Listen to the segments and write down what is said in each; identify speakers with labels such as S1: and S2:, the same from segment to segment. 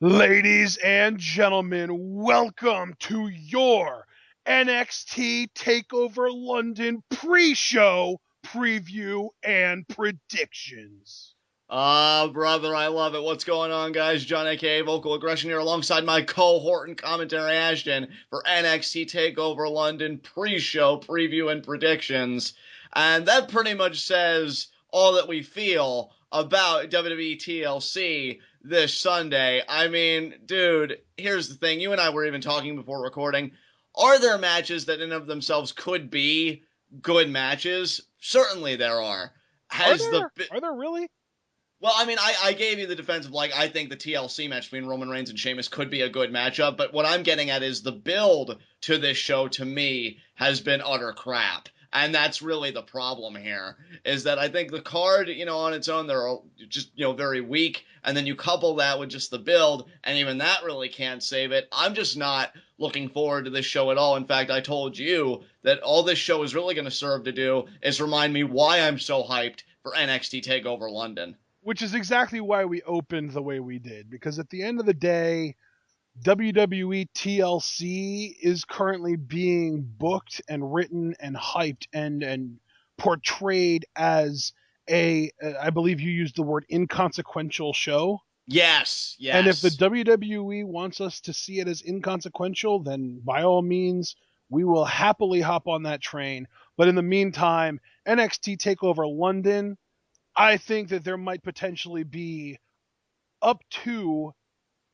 S1: Ladies and gentlemen, welcome to your NXT TakeOver London pre-show preview and predictions.
S2: Brother, I love it. What's going on, guys? John, aka Vocal Aggression, here alongside my cohort and commentary Ashton for NXT TakeOver London pre-show preview and predictions. And that pretty much says all that we feel about WWE TLC this Sunday. I mean, dude, here's the thing. You and I were even talking before recording. Are there matches that in of themselves could be good matches? Certainly there are.
S1: Are
S2: Has the
S1: there? Are there really?
S2: Well, I mean, I gave you the defense of, like, I think the TLC match between Roman Reigns and Sheamus could be a good matchup, but what I'm getting at is the build to this show, to me, has been utter crap. And that's really the problem here, is that I think the card, on its own, they're just, very weak. And then you couple that with just the build, and even that really can't save it. I'm just not looking forward to this show at all. In fact, I told you that all this show is really going to serve to do is remind me why I'm so hyped for NXT TakeOver London.
S1: Which is exactly why we opened the way we did, because at the end of the day, WWE TLC is currently being booked and written and hyped and portrayed as I believe you used the word inconsequential show.
S2: Yes,
S1: And if the
S2: yes.
S1: WWE wants us to see it as inconsequential, then by all means, we will happily hop on that train. But in the meantime, NXT TakeOver London, I think that there might potentially be up to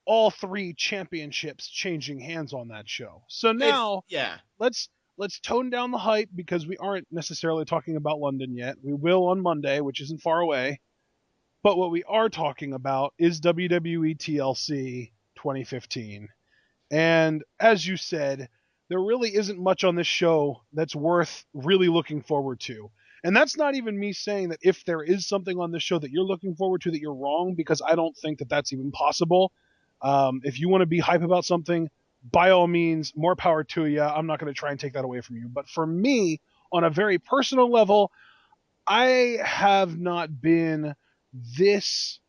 S1: all three championships changing hands on that show. So now
S2: Yeah.
S1: let's let's tone down the hype because we aren't necessarily talking about London yet. We will on Monday, which isn't far away. But what we are talking about is WWE TLC 2015. And as you said, there really isn't much on this show that's worth really looking forward to. And that's not even me saying that if there is something on this show that you're looking forward to that you're wrong, because I don't think that that's even possible. If you want to be hype about something, by all means, more power to you. I'm not going to try and take that away from you. But for me, on a very personal level, I have not been this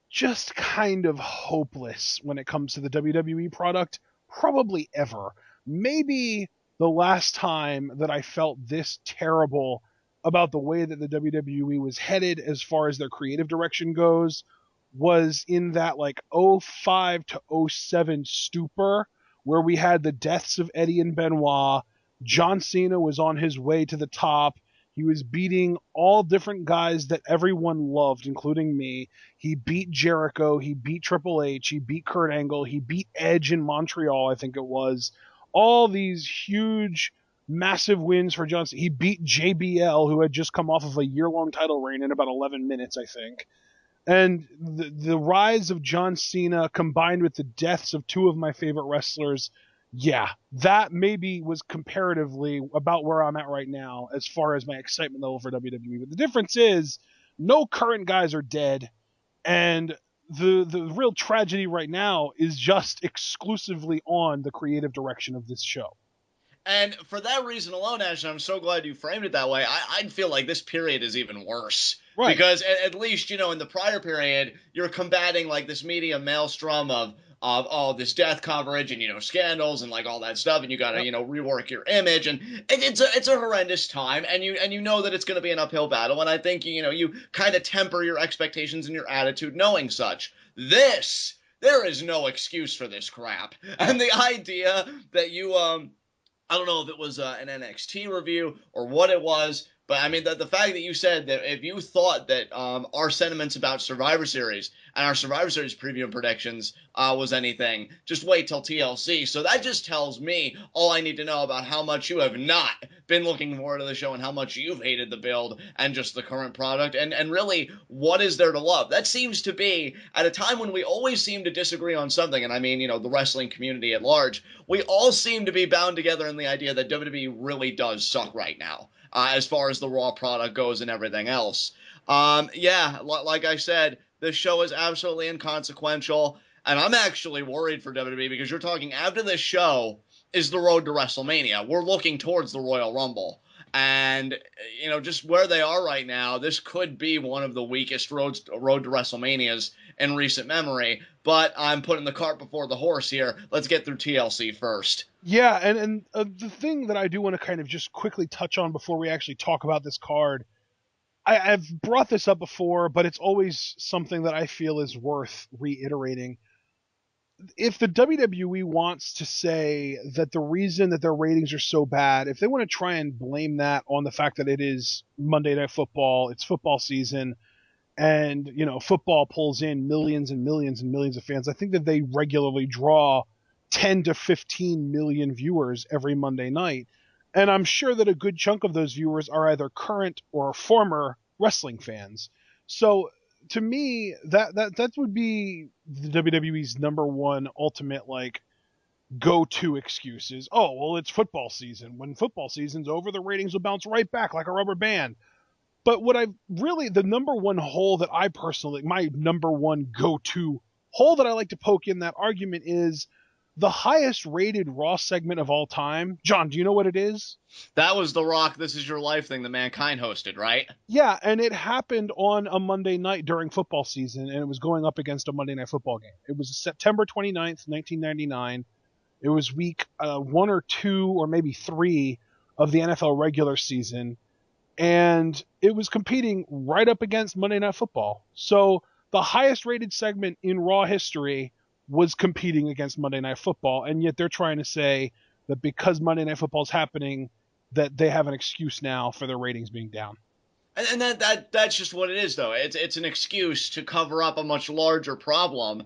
S1: just kind of hopeless when it comes to the WWE product, probably ever. Maybe the last time that I felt this terrible about the way that the WWE was headed as far as their creative direction goes was in that like '05 to '07 stupor where we had the deaths of Eddie and Benoit. John Cena was on his way to the top. He was beating all different guys that everyone loved, including me. He beat Jericho. He beat Triple H. He beat Kurt Angle. He beat Edge in Montreal, I think it was. All these huge, massive wins for John Cena. He beat JBL, who had just come off of a year-long title reign in about 11 minutes, I think. And the rise of John Cena combined with the deaths of two of my favorite wrestlers, yeah, that maybe was comparatively about where I'm at right now as far as my excitement level for WWE. But the difference is no current guys are dead, and the real tragedy right now is just exclusively on the creative direction of this show.
S2: And for that reason alone, Ash, and I'm so glad you framed it that way, I'd feel like this period is even worse.
S1: Right.
S2: Because at least, in the prior period, you're combating like this media maelstrom of all this death coverage and scandals and like all that stuff, and you gotta
S1: Yep.
S2: rework your image, and it's a horrendous time, and you know that it's going to be an uphill battle, and I think you kind of temper your expectations and your attitude knowing such. There is no excuse for this crap, and the idea that I don't know if it was an NXT review or what it was, but I mean, the fact that you said that if you thought that our sentiments about Survivor Series and our Survivor Series preview and predictions was anything, just wait till TLC. So that just tells me all I need to know about how much you have not been looking forward to the show and how much you've hated the build and just the current product. And really, what is there to love? That seems to be at a time when we always seem to disagree on something. And I mean, the wrestling community at large, we all seem to be bound together in the idea that WWE really does suck right now, as far as the raw product goes and everything else. Yeah, like I said, this show is absolutely inconsequential, and I'm actually worried for WWE because you're talking after this show is the road to WrestleMania. We're looking towards the Royal Rumble. And just where they are right now, this could be one of the weakest road to WrestleManias in recent memory. But I'm putting the cart before the horse here. Let's get through TLC first.
S1: Yeah, and the thing that I do want to kind of just quickly touch on before we actually talk about this card, I've brought this up before, but it's always something that I feel is worth reiterating. If the WWE wants to say that the reason that their ratings are so bad, if they want to try and blame that on the fact that it is Monday Night Football, it's football season, and football pulls in millions and millions and millions of fans, I think that they regularly draw 10 to 15 million viewers every Monday night. And I'm sure that a good chunk of those viewers are either current or former wrestling fans. So to me, that would be the WWE's number one ultimate go-to excuses. Oh, well, it's football season. When football season's over, the ratings will bounce right back like a rubber band. But the number one hole that I personally, my number one go-to hole that I like to poke in that argument is the highest rated Raw segment of all time. John, do you know what it is?
S2: That was the Rock This Is Your Life thing that Mankind hosted, right?
S1: Yeah, and it happened on a Monday night during football season, and it was going up against a Monday Night Football game. It was September 29th, 1999. It was week 1 or 2 or maybe 3 of the NFL regular season, and it was competing right up against Monday Night Football. So the highest rated segment in Raw history was competing against Monday Night Football, and yet they're trying to say that because Monday Night Football is happening, that they have an excuse now for their ratings being down.
S2: And that's just what it is, though. It's an excuse to cover up a much larger problem.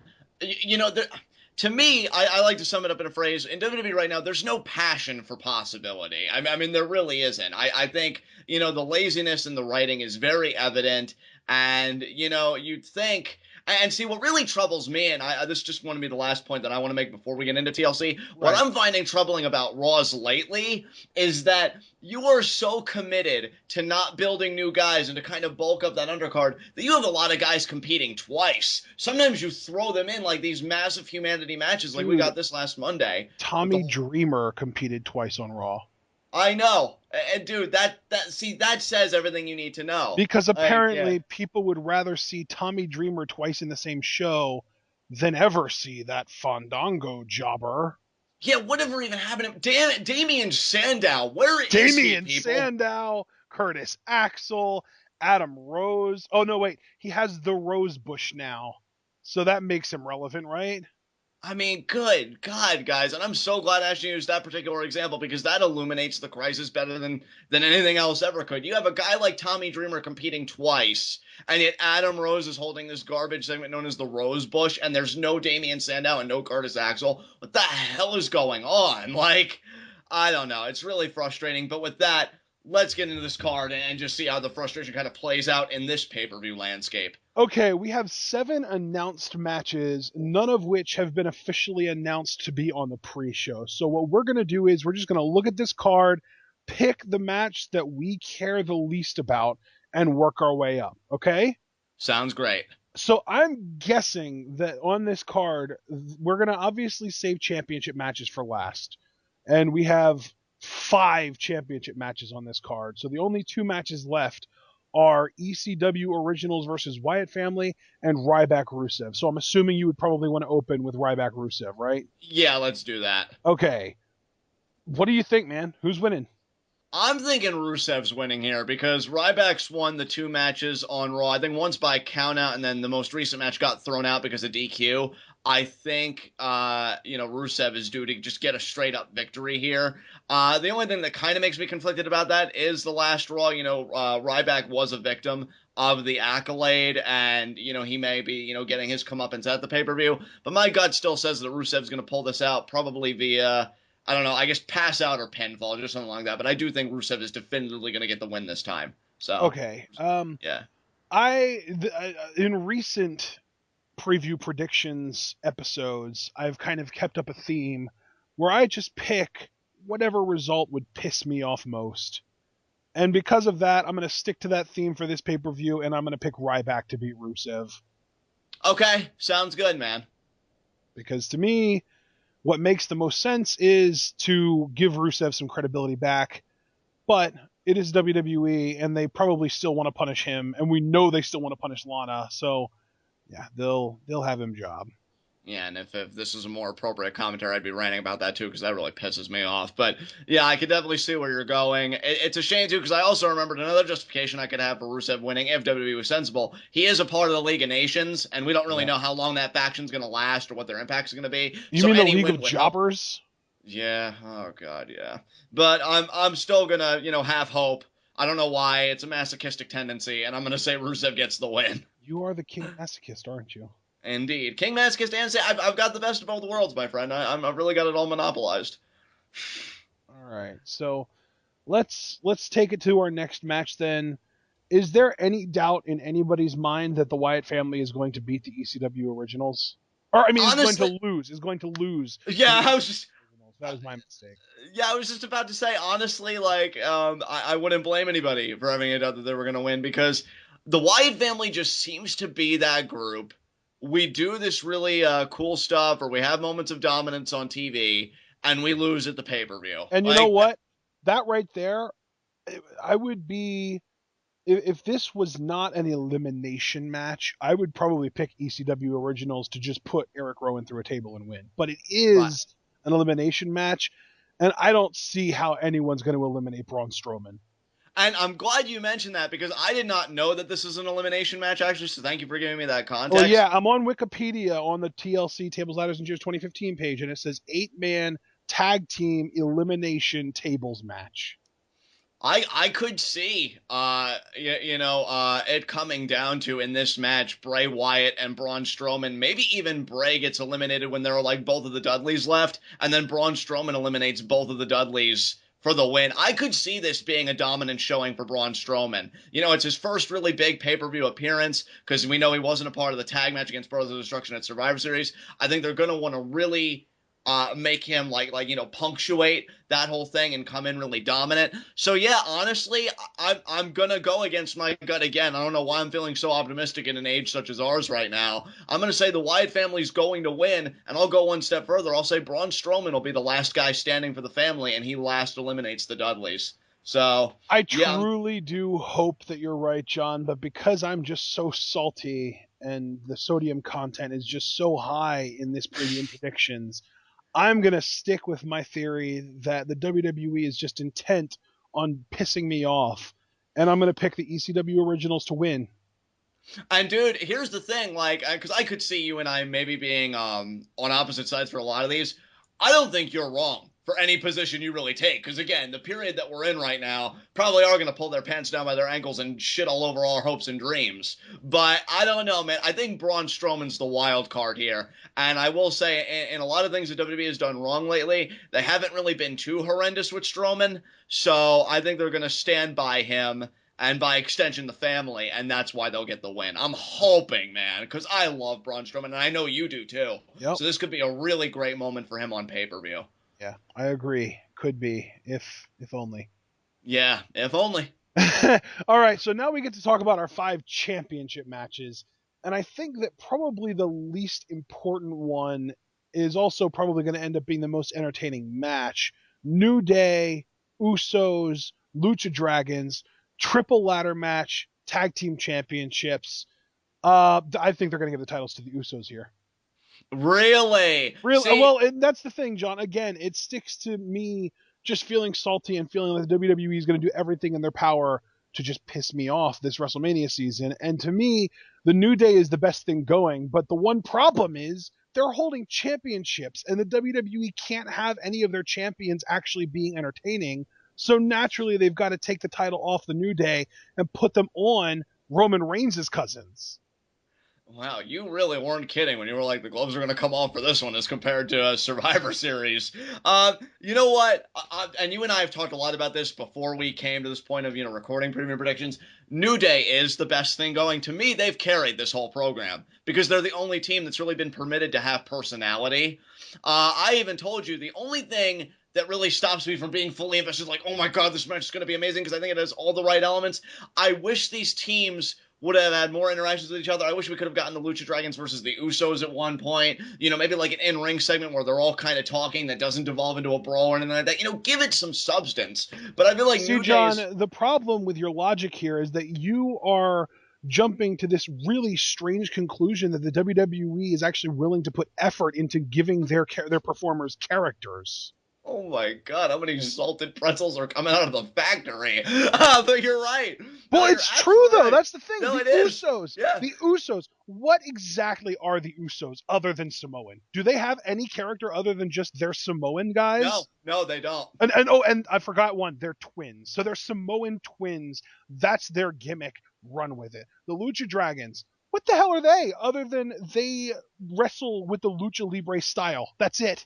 S2: To me, I like to sum it up in a phrase. In WWE right now, there's no passion for possibility. I mean, there really isn't. I think, the laziness in the writing is very evident. And, you'd think – and see, what really troubles me, and this just want to be the last point that I want to make before we get into TLC, what I'm finding troubling about Raws lately is that you are so committed to not building new guys and to kind of bulk up that undercard that you have a lot of guys competing twice. Sometimes you throw them in like these massive humanity matches like we got this last Monday.
S1: Tommy Dreamer competed twice on Raw.
S2: I know. And dude, that says everything you need to know.
S1: Because apparently people would rather see Tommy Dreamer twice in the same show than ever see that Fandango jobber.
S2: Yeah, whatever even happened to Damien Sandow? Where is he,
S1: Damien Sandow, Curtis Axel, Adam Rose. Oh, no, wait. He has the Rose Bush now. So that makes him relevant, right?
S2: I mean, good God, guys. And I'm so glad I actually used that particular example because that illuminates the crisis better than anything else ever could. You have a guy like Tommy Dreamer competing twice, and yet Adam Rose is holding this garbage segment known as the Rose Bush, and there's no Damien Sandow and no Curtis Axel. What the hell is going on? I don't know. It's really frustrating. But with that, let's get into this card and just see how the frustration kind of plays out in this pay-per-view landscape.
S1: Okay, we have 7 announced matches, none of which have been officially announced to be on the pre-show. So what we're going to do is we're just going to look at this card, pick the match that we care the least about, and work our way up, okay?
S2: Sounds great.
S1: So I'm guessing that on this card, we're going to obviously save championship matches for last. And we have 5 championship matches on this card. So the only 2 matches left are ECW Originals versus Wyatt Family and Ryback Rusev. So I'm assuming you would probably want to open with Ryback Rusev, right?
S2: Yeah, let's do that.
S1: Okay. What do you think, man? Who's winning?
S2: I'm thinking Rusev's winning here because Ryback's won the 2 matches on Raw. I think once by countout, and then the most recent match got thrown out because of DQ. I think, Rusev is due to just get a straight-up victory here. The only thing that kind of makes me conflicted about that is the last Raw. Ryback was a victim of the accolade, and, he may be, getting his comeuppance at the pay-per-view. But my gut still says that Rusev's going to pull this out, probably via, I don't know, I guess pass out or pinfall, just something like that. But I do think Rusev is definitively going to get the win this time. So
S1: okay.
S2: Yeah.
S1: In recent preview predictions episodes, I've kind of kept up a theme where I just pick whatever result would piss me off most. And because of that, I'm going to stick to that theme for this pay-per-view, and I'm going to pick Ryback to beat Rusev.
S2: Okay, sounds good, man.
S1: Because to me, what makes the most sense is to give Rusev some credibility back, but it is WWE, and they probably still want to punish him, and we know they still want to punish Lana, so Yeah, they'll have him job.
S2: Yeah, and if this was a more appropriate commentary, I'd be ranting about that too, because that really pisses me off. But yeah, I could definitely see where you're going. It's a shame too, because I also remembered another justification I could have for Rusev winning if WWE was sensible. He is a part of the League of Nations, and we don't really
S1: Yeah.
S2: know how long that faction's going to last or what their impact's going to be.
S1: You
S2: So
S1: mean the
S2: any
S1: League of
S2: win would help.
S1: Jobbers?
S2: Yeah. Oh God. Yeah. But I'm still gonna have hope. I don't know why. It's a masochistic tendency, and I'm gonna say Rusev gets the win.
S1: You are the king masochist, aren't you?
S2: Indeed. King Masochist and say I've got the best of both worlds, my friend. I've really got it all monopolized.
S1: All right. So let's take it to our next match then. Is there any doubt in anybody's mind that the Wyatt family is going to beat the ECW originals? Or I mean, is going
S2: Honestly,
S1: to lose. Is going to lose to
S2: yeah,
S1: the originals. That was my mistake.
S2: I was just about to say, honestly, like, I wouldn't blame anybody for having a doubt that they were gonna win because the Wyatt family just seems to be that group. We do this really cool stuff, or we have moments of dominance on TV, and we lose at the pay per view.
S1: And you know
S2: Like,
S1: what? That right there, I would be if this was not an elimination match, I would probably pick ECW Originals to just put Eric Rowan through a table and win. But it
S2: right.
S1: is an elimination match, and I don't see how anyone's going to eliminate Braun Strowman.
S2: And I'm glad you mentioned that because I did not know that this is an elimination match, actually. So thank you for giving me that
S1: Well, yeah,
S2: context.
S1: I'm on Wikipedia on the TLC Tables, Ladders, and Chairs 2015 page, and it says 8-man tag team elimination tables match.
S2: I could see it coming down to in this match Bray Wyatt and Braun Strowman. Maybe even Bray gets eliminated when there are like both of the Dudleys left, and then Braun Strowman eliminates both of the Dudleys for the win. I could see this being a dominant showing for Braun Strowman. It's his first really big pay-per-view appearance because we know he wasn't a part of the tag match against Brothers of Destruction at Survivor Series. I think they're going to want to really make him punctuate that whole thing and come in really dominant. So yeah, honestly, I'm gonna go against my gut again. I don't know why I'm feeling so optimistic in an age such as ours right now. I'm gonna say the Wyatt family's going to win, and I'll go one step further. I'll say Braun Strowman will be the last guy standing for the family, and he last eliminates the Dudleys. So
S1: I
S2: yeah,
S1: truly do hope that you're right, John, but because I'm just so salty and the sodium content is just so high in this preview predictions, I'm going to stick with my theory that the WWE is just intent on pissing me off, and I'm going to pick the ECW originals to win.
S2: and dude, here's the thing, like, because I could see you and I maybe being on opposite sides for a lot of these. I don't think you're wrong for any position you really take, because again, the period that we're in right now probably are going to pull their pants down by their ankles and shit all over our hopes and dreams. But I don't know, man. I think Braun Strowman's the wild card here, and I will say, in a lot of things that WWE has done wrong lately, they haven't really been too horrendous with Strowman. So I think they're going to stand by him and by extension the family, and that's why they'll get the win. I'm hoping, man, because I love Braun Strowman, and I know you do too.
S1: Yep.
S2: So this could be a really great moment for him on pay-per-view.
S1: Yeah, I agree. Could be, if only.
S2: Yeah, if only.
S1: All right, so now we get to talk about our 5 championship matches, and I think that probably the least important one is also probably going to end up being the most entertaining match. New Day, Usos, Lucha Dragons, triple ladder match, tag team championships. I think they're going to give the titles to the Usos here.
S2: Really?
S1: Really?
S2: See,
S1: Well, and that's the thing, John. Again, it sticks to me just feeling salty and feeling like the WWE is going to do everything in their power to just piss me off this WrestleMania season. And to me, the New Day is the best thing going. But the one problem is they're holding championships, and the WWE can't have any of their champions actually being entertaining. So naturally, they've got to take the title off the New Day and put them on Roman Reigns' cousins.
S2: wow, you really weren't kidding when you were like, the gloves are going to come off for this one as compared to a Survivor Series. You know what? And you and I have talked a lot about this before we came to this point of, recording premium predictions. New Day is the best thing going. To me, they've carried this whole program because they're the only team that's really been permitted to have personality. I even told you the only thing that really stops me from being fully invested, like, oh my God, this match is going to be amazing because I think it has all the right elements. I wish these teams would have had more interactions with each other. I wish we could have gotten the Lucha Dragons versus the Usos at one point. Maybe like an in-ring segment where they're all kind of talking that doesn't devolve into a brawl or anything like that. Give it some substance. But I feel like
S1: See,
S2: New Day
S1: John,
S2: is.
S1: the problem with your logic here is that you are jumping to this really strange conclusion that the WWE is actually willing to put effort into giving their performers characters.
S2: Oh my God, how many salted pretzels are coming out of the factory? But you're right. No,
S1: Well,
S2: you're
S1: it's true
S2: absolutely
S1: though.
S2: right.
S1: That's the thing.
S2: No,
S1: The
S2: it is.
S1: Usos.
S2: Yeah.
S1: The Usos. What exactly are the Usos other than Samoan? Do they have any character other than just their Samoan
S2: No,
S1: guys?
S2: no, they don't.
S1: And oh, and I forgot one. They're twins. So they're Samoan twins. That's their gimmick. Run with it. The Lucha Dragons. What the hell are they? Other than they wrestle with the Lucha Libre style. That's it.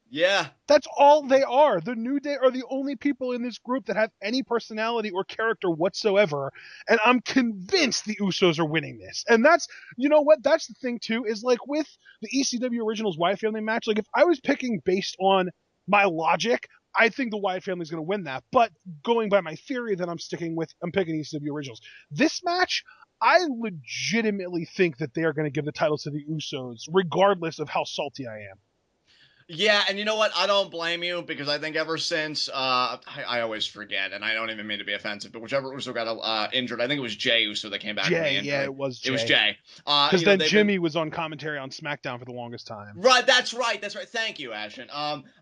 S2: Yeah.
S1: That's all they are. The New Day are the only people in this group that have any personality or character whatsoever. And I'm convinced the Usos are winning this. And that's, you know what? That's the thing too, is like with the ECW Originals Wyatt Family match, like if I was picking based on my logic, I think the Wyatt family is going to win that. But going by my theory, then I'm picking ECW Originals. This match, I legitimately think that they are going to give the titles to the Usos, regardless of how salty I am.
S2: Yeah, and you know what? I don't blame you because I think ever since I always forget, and I don't even mean to be offensive, but whichever Uso got injured, I think it was Jay Uso that came back from the injury.
S1: Yeah, it was Jay.
S2: It was Jay.
S1: Because then Jimmy was on commentary on SmackDown for the longest time.
S2: Right, that's right. Thank you, Ashton.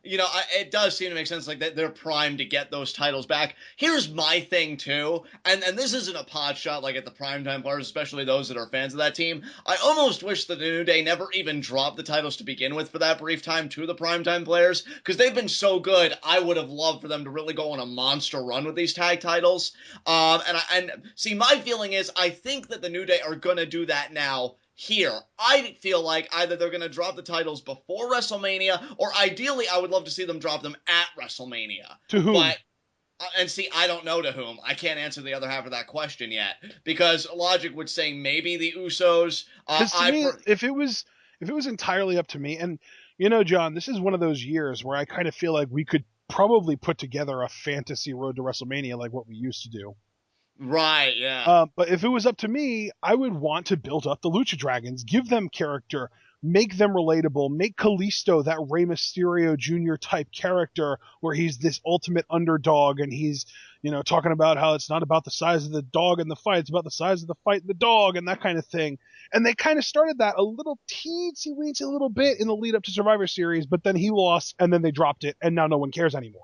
S2: It does seem to make sense, like that they're primed to get those titles back. Here's my thing too, and this isn't a pot shot like at the primetime players, especially those that are fans of that team. I almost wish that the New Day never even dropped the titles to begin with for that brief time to the primetime players, because they've been so good. I would have loved for them to really go on a monster run with these tag titles. And see, my feeling is I think that the New Day are gonna do that now. Here, I feel like either they're going to drop the titles before WrestleMania, or ideally, I would love to see them drop them at WrestleMania.
S1: To whom?
S2: But, and see, I don't know to whom. I can't answer the other half of that question yet, because logic would say maybe the Usos.
S1: If it was entirely up to me, and you know, John, this is one of those years where I kind of feel like we could probably put together a fantasy road to WrestleMania like what we used to do.
S2: Right, yeah.
S1: But if it was up to me, I would want to build up the Lucha Dragons, give them character, make them relatable, make Kalisto that Rey Mysterio Jr. type character where he's this ultimate underdog and he's, you know, talking about how it's not about the size of the dog in the fight, it's about the size of the fight and the dog and that kind of thing. And they kind of started that a little teensy-weensy little bit in the lead up to Survivor Series, but then he lost and then they dropped it and now no one cares anymore.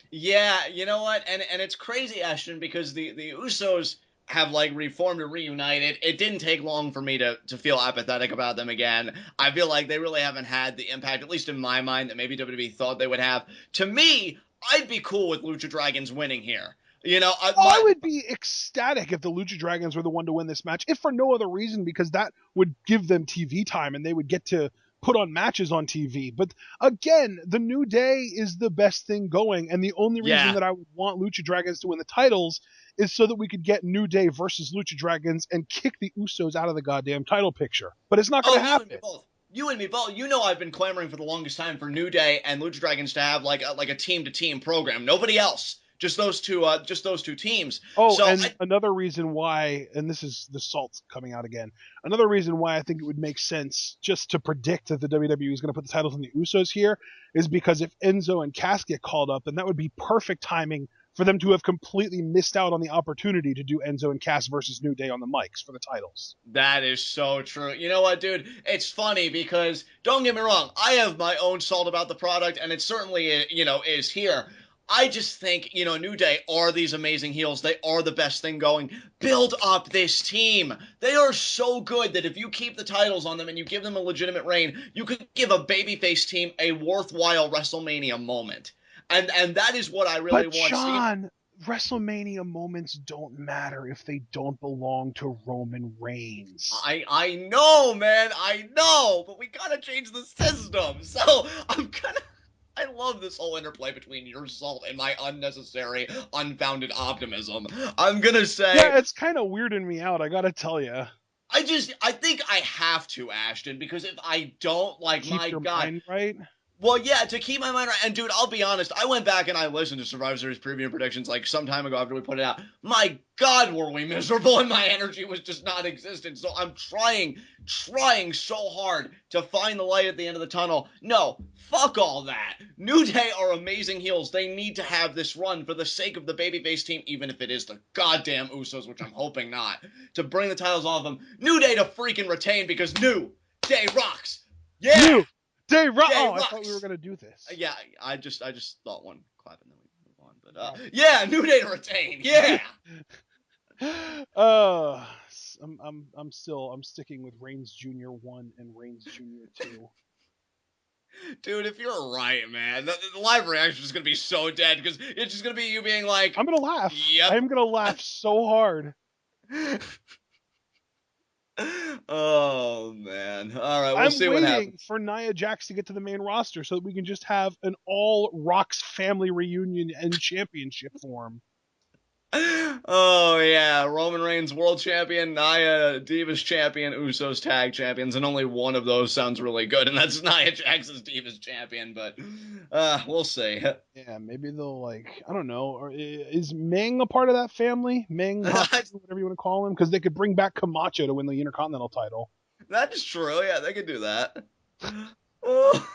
S2: Yeah, you know what? And it's crazy, Ashton, because the Usos have like reformed or reunited. It didn't take long for me to feel apathetic about them again. I feel like they really haven't had the impact, at least in my mind, that maybe WWE thought they would have. To me, I'd be cool with Lucha Dragons winning here. You know,
S1: I would be ecstatic if the Lucha Dragons were the one to win this match, if for no other reason, because that would give them TV time and they would get to put on matches on TV. But again, the New Day is the best thing going, and the only reason that I would want Lucha Dragons to win the titles is so that we could get New Day versus Lucha Dragons and kick the Usos out of the goddamn title picture. But it's not going to happen.
S2: You and me both. You know I've been clamoring for the longest time for New Day and Lucha Dragons to have like a team-to-team program. Nobody else. Just those two teams.
S1: Oh, so another reason why, and this is the salt coming out again, another reason why I think it would make sense just to predict that the WWE is going to put the titles on the Usos here is because if Enzo and Cass get called up, then that would be perfect timing for them to have completely missed out on the opportunity to do Enzo and Cass versus New Day on the mics for the titles.
S2: That is so true. You know what, dude? It's funny because, don't get me wrong, I have my own salt about the product, and it certainly, is here. I just think, New Day are these amazing heels. They are the best thing going. Build up this team. They are so good that if you keep the titles on them and you give them a legitimate reign, you could give a babyface team a worthwhile WrestleMania moment. And that is what I really want to see.
S1: But John, WrestleMania moments don't matter if they don't belong to Roman Reigns.
S2: I know, man. I know. But we gotta change the system. So I love this whole interplay between your salt and my unnecessary, unfounded optimism. I'm gonna say...
S1: Yeah, it's kind of weirding me out, I gotta tell you.
S2: I think I have to, Ashton, because if I don't,
S1: keep your mind right?
S2: Well, yeah, to keep my mind right. And dude, I'll be honest, I went back and I listened to Survivor Series preview predictions like some time ago after we put it out. My God, were we miserable and my energy was just not existent. So I'm trying so hard to find the light at the end of the tunnel. No, fuck all that. New Day are amazing heels. They need to have this run for the sake of the babyface team, even if it is the goddamn Usos, which I'm hoping not, to bring the titles off them. New Day to freaking retain because New Day rocks. Yeah!
S1: New Day Rock.
S2: Day
S1: Oh, I thought we were
S2: rocks.
S1: gonna do this.
S2: Yeah, I just thought one clap and then we move on. But yeah, New Day to retain. Yeah,
S1: uh, I'm sticking with Reigns Jr. 1 and Reigns Jr. 2.
S2: dude, if you're right, man, the live reaction is gonna be so dead because it's just gonna be you being like,
S1: I'm gonna laugh.
S2: "Yep."
S1: I'm gonna laugh so hard.
S2: Oh man. All right, we'll
S1: I'm
S2: see what
S1: waiting
S2: happens.
S1: for Nia Jax to get to the main roster so that we can just have an all Rocks family reunion and championship form.
S2: Oh yeah, Roman Reigns world champion, Nia Divas champion, Usos tag champions, and only one of those sounds really good, and that's Nia Jax's Divas champion. But we'll see.
S1: Yeah, maybe they'll I don't know. Or is Meng a part of that family? Meng, Haku, whatever you want to call him, because they could bring back Camacho to win the Intercontinental title.
S2: That is true. Yeah, they could do that. Oh.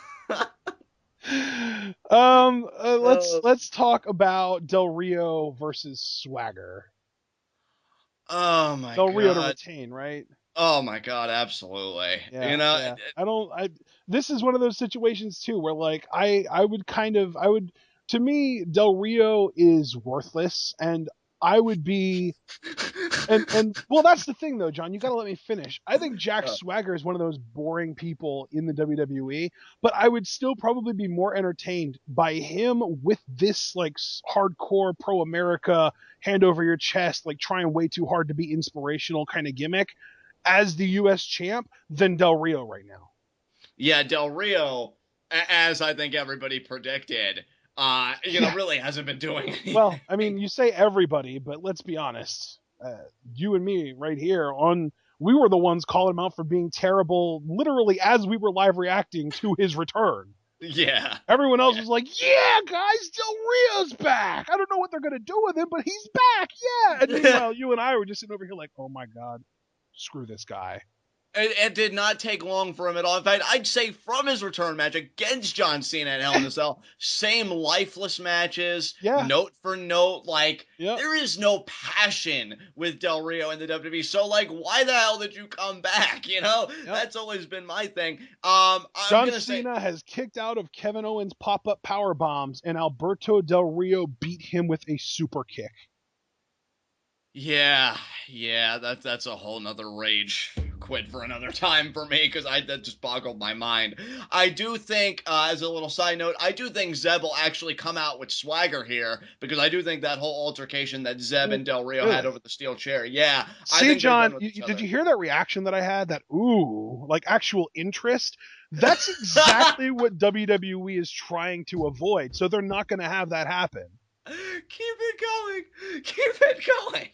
S2: Oh,
S1: Let's talk about Del Rio versus Swagger.
S2: oh my
S1: Del Rio to
S2: god.
S1: retain, right?
S2: Oh my god, absolutely.
S1: Yeah, yeah. This is one of those situations too where I would to me Del Rio is worthless and I would be and well that's the thing though, John, you got to let me finish. I think Jack
S2: uh,
S1: Swagger is one of those boring people in the WWE, but I would still probably be more entertained by him with this hardcore pro America hand over your chest trying way too hard to be inspirational kind of gimmick as the US champ than Del Rio right now.
S2: yeah, Del Rio, as I think everybody predicted,
S1: Yeah.
S2: really hasn't been doing
S1: Well, I
S2: anything.
S1: mean, you say everybody, but let's be honest. You and me right here we were the ones calling him out for being terrible literally as we were live reacting to his return.
S2: Yeah.
S1: Everyone else
S2: Yeah.
S1: was like, "Yeah, guys, Del Rio's back. I don't know what they're going to do with him, but he's back. Yeah." And meanwhile, you and I were just sitting over here like, "Oh my god, screw this guy."
S2: It did not take long for him at all. In fact, I'd say from his return match against John Cena at Hell in a Cell, same lifeless matches,
S1: Yeah.
S2: note for note.
S1: Yep.
S2: There is no passion with Del Rio in the WWE. So, why the hell did you come back?
S1: Yep.
S2: That's always been my thing. I'm
S1: John
S2: gonna say,
S1: Cena has kicked out of Kevin Owens' pop-up power bombs, and Alberto Del Rio beat him with a super kick.
S2: yeah, yeah, that's a whole nother rage quit for another time for me because that just boggled my mind. I do think, as a little side note, I do think Zeb will actually come out with swagger here because I do think that whole altercation that Zeb
S1: Ooh,
S2: and Del Rio had over
S1: really?
S2: the steel chair, yeah, I
S1: See,
S2: think they're
S1: John,
S2: done with each
S1: did
S2: other.
S1: you hear that reaction that I had? That ooh, actual interest? That's exactly what WWE is trying to avoid. So they're not going to have that happen.
S2: Keep it going. Keep it going.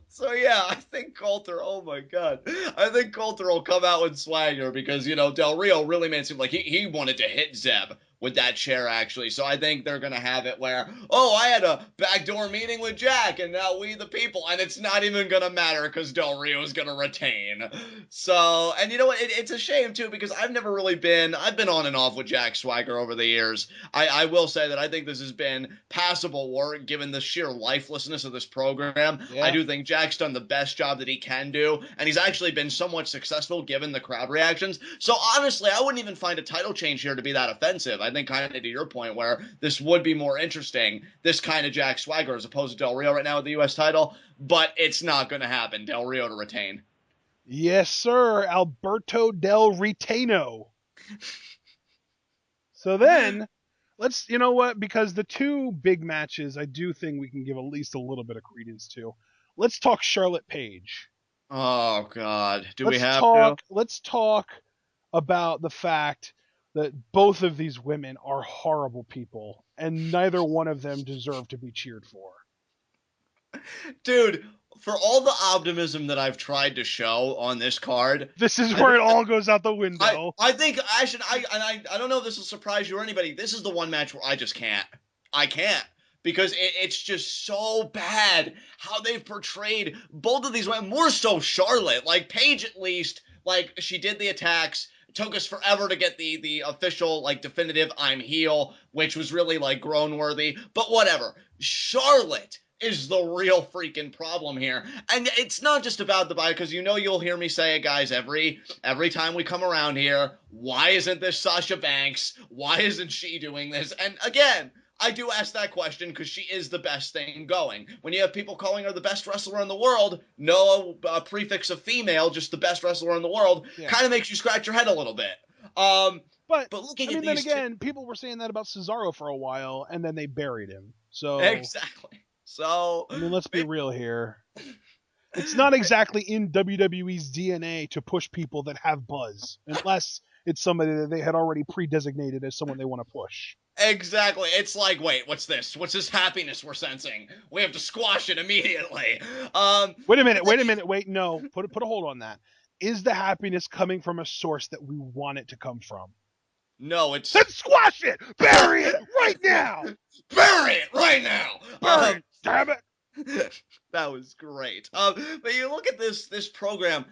S2: So yeah, I think Coulter, oh my god. I think Coulter will come out with swagger because, Del Rio really made it seem like he wanted to hit Zeb with that chair actually. So I think they're gonna have it where, oh, I had a backdoor meeting with Jack and now we the people, and it's not even gonna matter because Del Rio is gonna retain. So, and you know what? It's a shame too because I've been on and off with Jack Swagger over the years. I will say that I think this has been passable work given the sheer lifelessness of this program. I
S1: Yeah.
S2: do think Jack's done the best job that he can do, and he's actually been somewhat successful given the crowd reactions. So honestly, I wouldn't even find a title change here to be that offensive. I think kind of to your point where this would be more interesting, this kind of Jack Swagger as opposed to Del Rio right now with the U.S. title, but it's not going to happen. Del Rio to retain.
S1: Yes, sir. Alberto Del Retaino. So then, you know what? Because the two big matches, I do think we can give at least a little bit of credence to. Let's talk Charlotte Page.
S2: Oh God, do we have to?
S1: Let's talk about the fact that both of these women are horrible people and neither one of them deserve to be cheered for.
S2: Dude, for all the optimism that I've tried to show on this card,
S1: This is
S2: I
S1: where
S2: think
S1: it all goes out the window.
S2: I think I don't know if this will surprise you or anybody. This is the one match where I just can't. I can't because it's just so bad how they've portrayed both of these women. More so Charlotte, like Paige at least, like she did the attacks. It took us forever to get the official like definitive I'm heel, which was really like groan worthy. But whatever. Charlotte is the real freaking problem here. And it's not just about the body, because you'll hear me say it, guys, every time we come around here. Why isn't this Sasha Banks? Why isn't she doing this? And again, I do ask that question because she is the best thing going. When you have people calling her the best wrestler in the world, no prefix of female, just the best wrestler in the world,
S1: Yeah.
S2: kind of makes you scratch your head a little bit.
S1: But
S2: looking
S1: I mean,
S2: at
S1: then
S2: these
S1: again, people were saying that about Cesaro for a while, and then they buried him. So
S2: exactly. So
S1: I mean, let's be real here. It's not exactly in WWE's DNA to push people that have buzz, unless it's somebody that they had already pre-designated as someone they want to push.
S2: Exactly. It's like, wait, what's this? What's this happiness we're sensing? We have to squash it immediately.
S1: Wait a minute. Wait, no. Put a hold on that. Is the happiness coming from a source that we want it to come from?
S2: No, it's...
S1: Then squash it! Bury it right now!
S2: Bury it right now!
S1: Bury it, damn it!
S2: That was great. But you look at this program,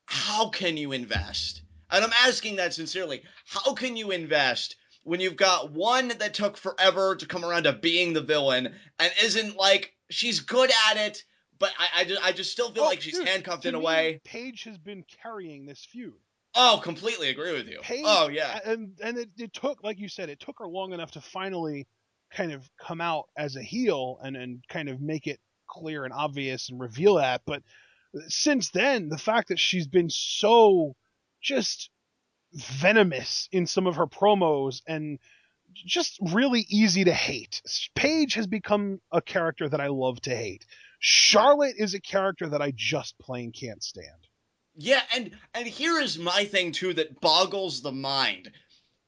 S2: how can you invest? And I'm asking that sincerely. How can you invest when you've got one that took forever to come around to being the villain and isn't like, she's good at it, but I just still feel like she's handcuffed in a way.
S1: Paige has been carrying this feud.
S2: Oh, completely agree with you.
S1: Paige,
S2: oh, yeah.
S1: And it took, like you said, it took her long enough to finally kind of come out as a heel and kind of make it clear and obvious and reveal that. But since then, the fact that she's been so just venomous in some of her promos and just really easy to hate. Paige has become a character that I love to hate. Charlotte is a character that I just plain can't stand.
S2: Yeah, and here is my thing too that boggles the mind.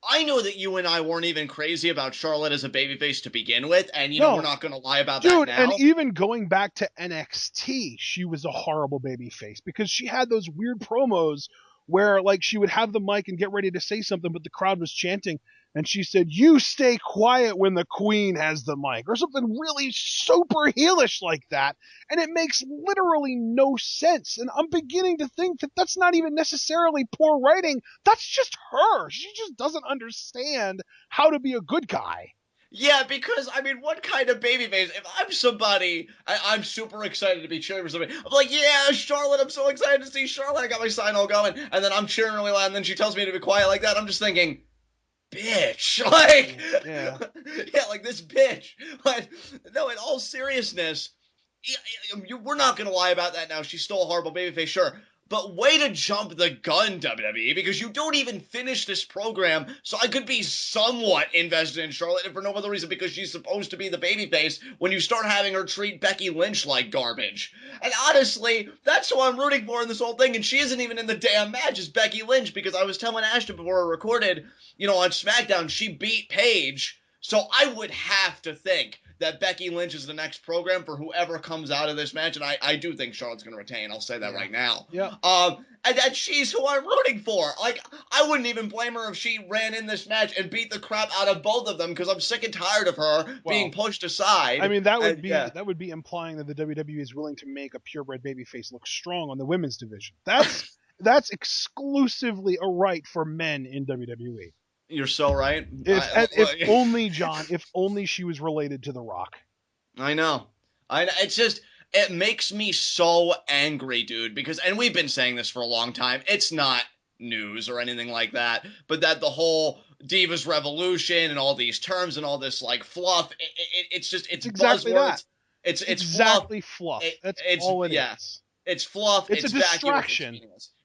S2: I know that you and I weren't even crazy about Charlotte as a babyface to begin with, and we're not going to lie about that now.
S1: And even going back to NXT, she was a horrible babyface because she had those weird promos where like she would have the mic and get ready to say something, but the crowd was chanting, and she said, "You stay quiet when the queen has the mic," or something really super heelish like that. And it makes literally no sense. And I'm beginning to think that that's not even necessarily poor writing. That's just her. She just doesn't understand how to be a good guy.
S2: Yeah, because, I mean, what kind of babyface? If I'm somebody, I'm super excited to be cheering for somebody. I'm like, yeah, Charlotte, I'm so excited to see Charlotte. I got my sign all going. And then I'm cheering really loud, and then she tells me to be quiet like that. I'm just thinking, bitch. Like,
S1: yeah,
S2: like this bitch. Like, no, in all seriousness, we're not going to lie about that now. She's still a horrible babyface, sure. But way to jump the gun, WWE, because you don't even finish this program, so I could be somewhat invested in Charlotte, and for no other reason because she's supposed to be the babyface when you start having her treat Becky Lynch like garbage. And honestly, that's who I'm rooting for in this whole thing, and she isn't even in the damn match as Becky Lynch, because I was telling Ashton before we recorded, on SmackDown, she beat Paige, so I would have to think that Becky Lynch is the next program for whoever comes out of this match, and I do think Charlotte's going to retain. I'll say that right now.
S1: Yeah.
S2: And that she's who I'm rooting for. Like, I wouldn't even blame her if she ran in this match and beat the crap out of both of them because I'm sick and tired of her being pushed aside.
S1: I mean, that would be implying that the WWE is willing to make a purebred babyface look strong on the women's division. That's exclusively a right for men in WWE.
S2: You're so right.
S1: If only, John, if only she was related to The Rock.
S2: I know. It's just, it makes me so angry, dude, because, and we've been saying this for a long time, it's not news or anything like that, but that the whole Divas Revolution and all these terms and all this, like, fluff, it's just, it's
S1: exactly
S2: buzzwords.
S1: It's
S2: exactly
S1: fluff. That's all it is.
S2: It's fluff.
S1: It's a distraction.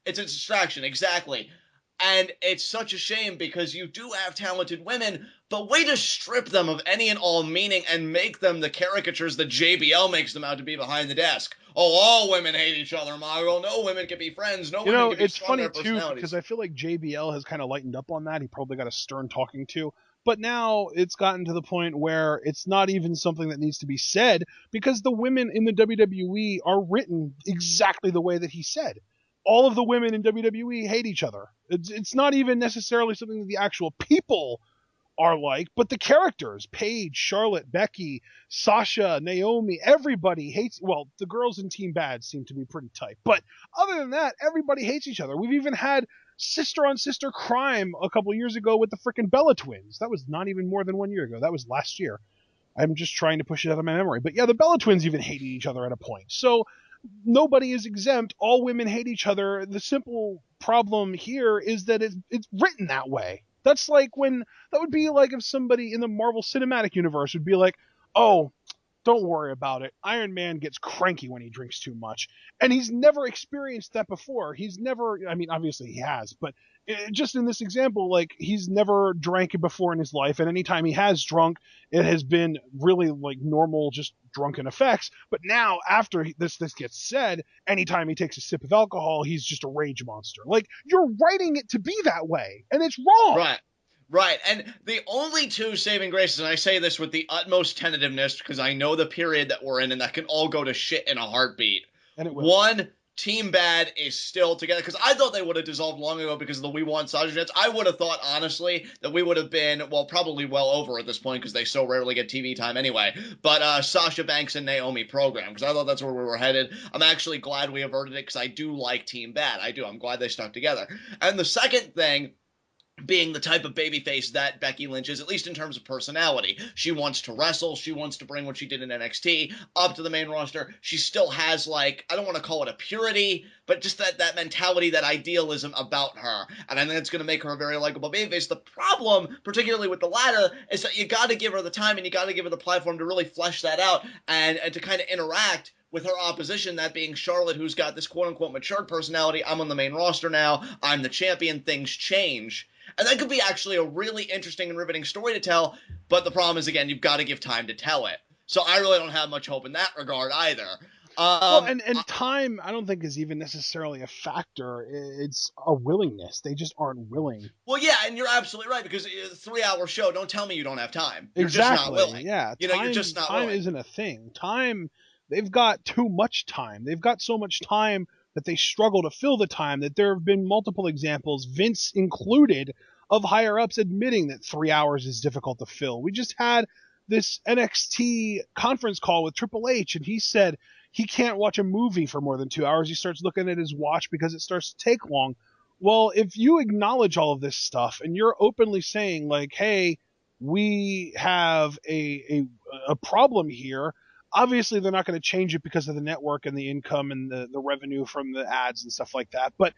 S2: It's a distraction, exactly. And it's such a shame because you do have talented women, but way to strip them of any and all meaning and make them the caricatures that JBL makes them out to be behind the desk. Oh, all women hate each other, Margot. No women can be friends. No women can be
S1: it's
S2: strong
S1: funny
S2: in their personalities.
S1: Too because I feel like JBL has kind of lightened up on that. He probably got a stern talking to. But now it's gotten to the point where it's not even something that needs to be said because the women in the WWE are written exactly the way that he said. All of the women in WWE hate each other. It's not even necessarily something that the actual people are like, but the characters, Paige, Charlotte, Becky, Sasha, Naomi, everybody hates, well, the girls in Team Bad seem to be pretty tight, but other than that, everybody hates each other. We've even had sister on sister crime a couple years ago with the frickin' Bella twins. That was not even more than 1 year ago. That was last year. I'm just trying to push it out of my memory. But yeah, the Bella twins even hated each other at a point. So nobody is exempt. All women hate each other. The simple problem here is that it's written that way. That's like when that would be like if somebody in the Marvel Cinematic Universe would be like, "Oh, don't worry about it. Iron Man gets cranky when he drinks too much." And he's never experienced that before. He's never, I mean, obviously he has, but just in this example, like he's never drank it before in his life. And anytime he has drunk, it has been really like normal, just drunken effects. But now after this gets said, anytime he takes a sip of alcohol, he's just a rage monster. Like you're writing it to be that way and it's wrong.
S2: Right. Right. And the only two saving graces, and I say this with the utmost tentativeness because I know the period that we're in and that can all go to shit in a heartbeat.
S1: And it will.
S2: One, Team Bad is still together because I thought they would have dissolved long ago because of the We Want Sasha Jets. I would have thought, honestly, that we would have been, well, probably well over at this point because they so rarely get TV time anyway. But Sasha Banks and Naomi program because I thought that's where we were headed. I'm actually glad we averted it because I do like Team Bad. I do. I'm glad they stuck together. And the second thing being the type of babyface that Becky Lynch is, at least in terms of personality. She wants to wrestle. She wants to bring what she did in NXT up to the main roster. She still has, like, I don't want to call it a purity, but just that mentality, that idealism about her. And I think it's going to make her a very likable babyface. The problem, particularly with the latter, is that you got to give her the time and you got to give her the platform to really flesh that out and to kind of interact with her opposition, that being Charlotte, who's got this quote-unquote matured personality. I'm on the main roster now. I'm the champion. Things change. And that could be actually a really interesting and riveting story to tell, but the problem is, again, you've got to give time to tell it. So I really don't have much hope in that regard either.
S1: Well, and time, I don't think is even necessarily a factor. It's a willingness. They just aren't willing.
S2: Well, yeah, and you're absolutely right, because a 3-hour show, don't tell me you don't have time. You're
S1: exactly.
S2: just not willing.
S1: Yeah,
S2: you're just not willing.
S1: Time isn't a thing. Time, they've got too much time. They've got so much time that they struggle to fill the time, that there have been multiple examples, Vince included, of higher-ups admitting that 3 hours is difficult to fill. We just had this NXT conference call with Triple H, and he said he can't watch a movie for more than 2 hours. He starts looking at his watch because it starts to take long. Well, if you acknowledge all of this stuff and you're openly saying, like, hey, we have a problem here, obviously they're not going to change it because of the network and the income and the revenue from the ads and stuff like that. But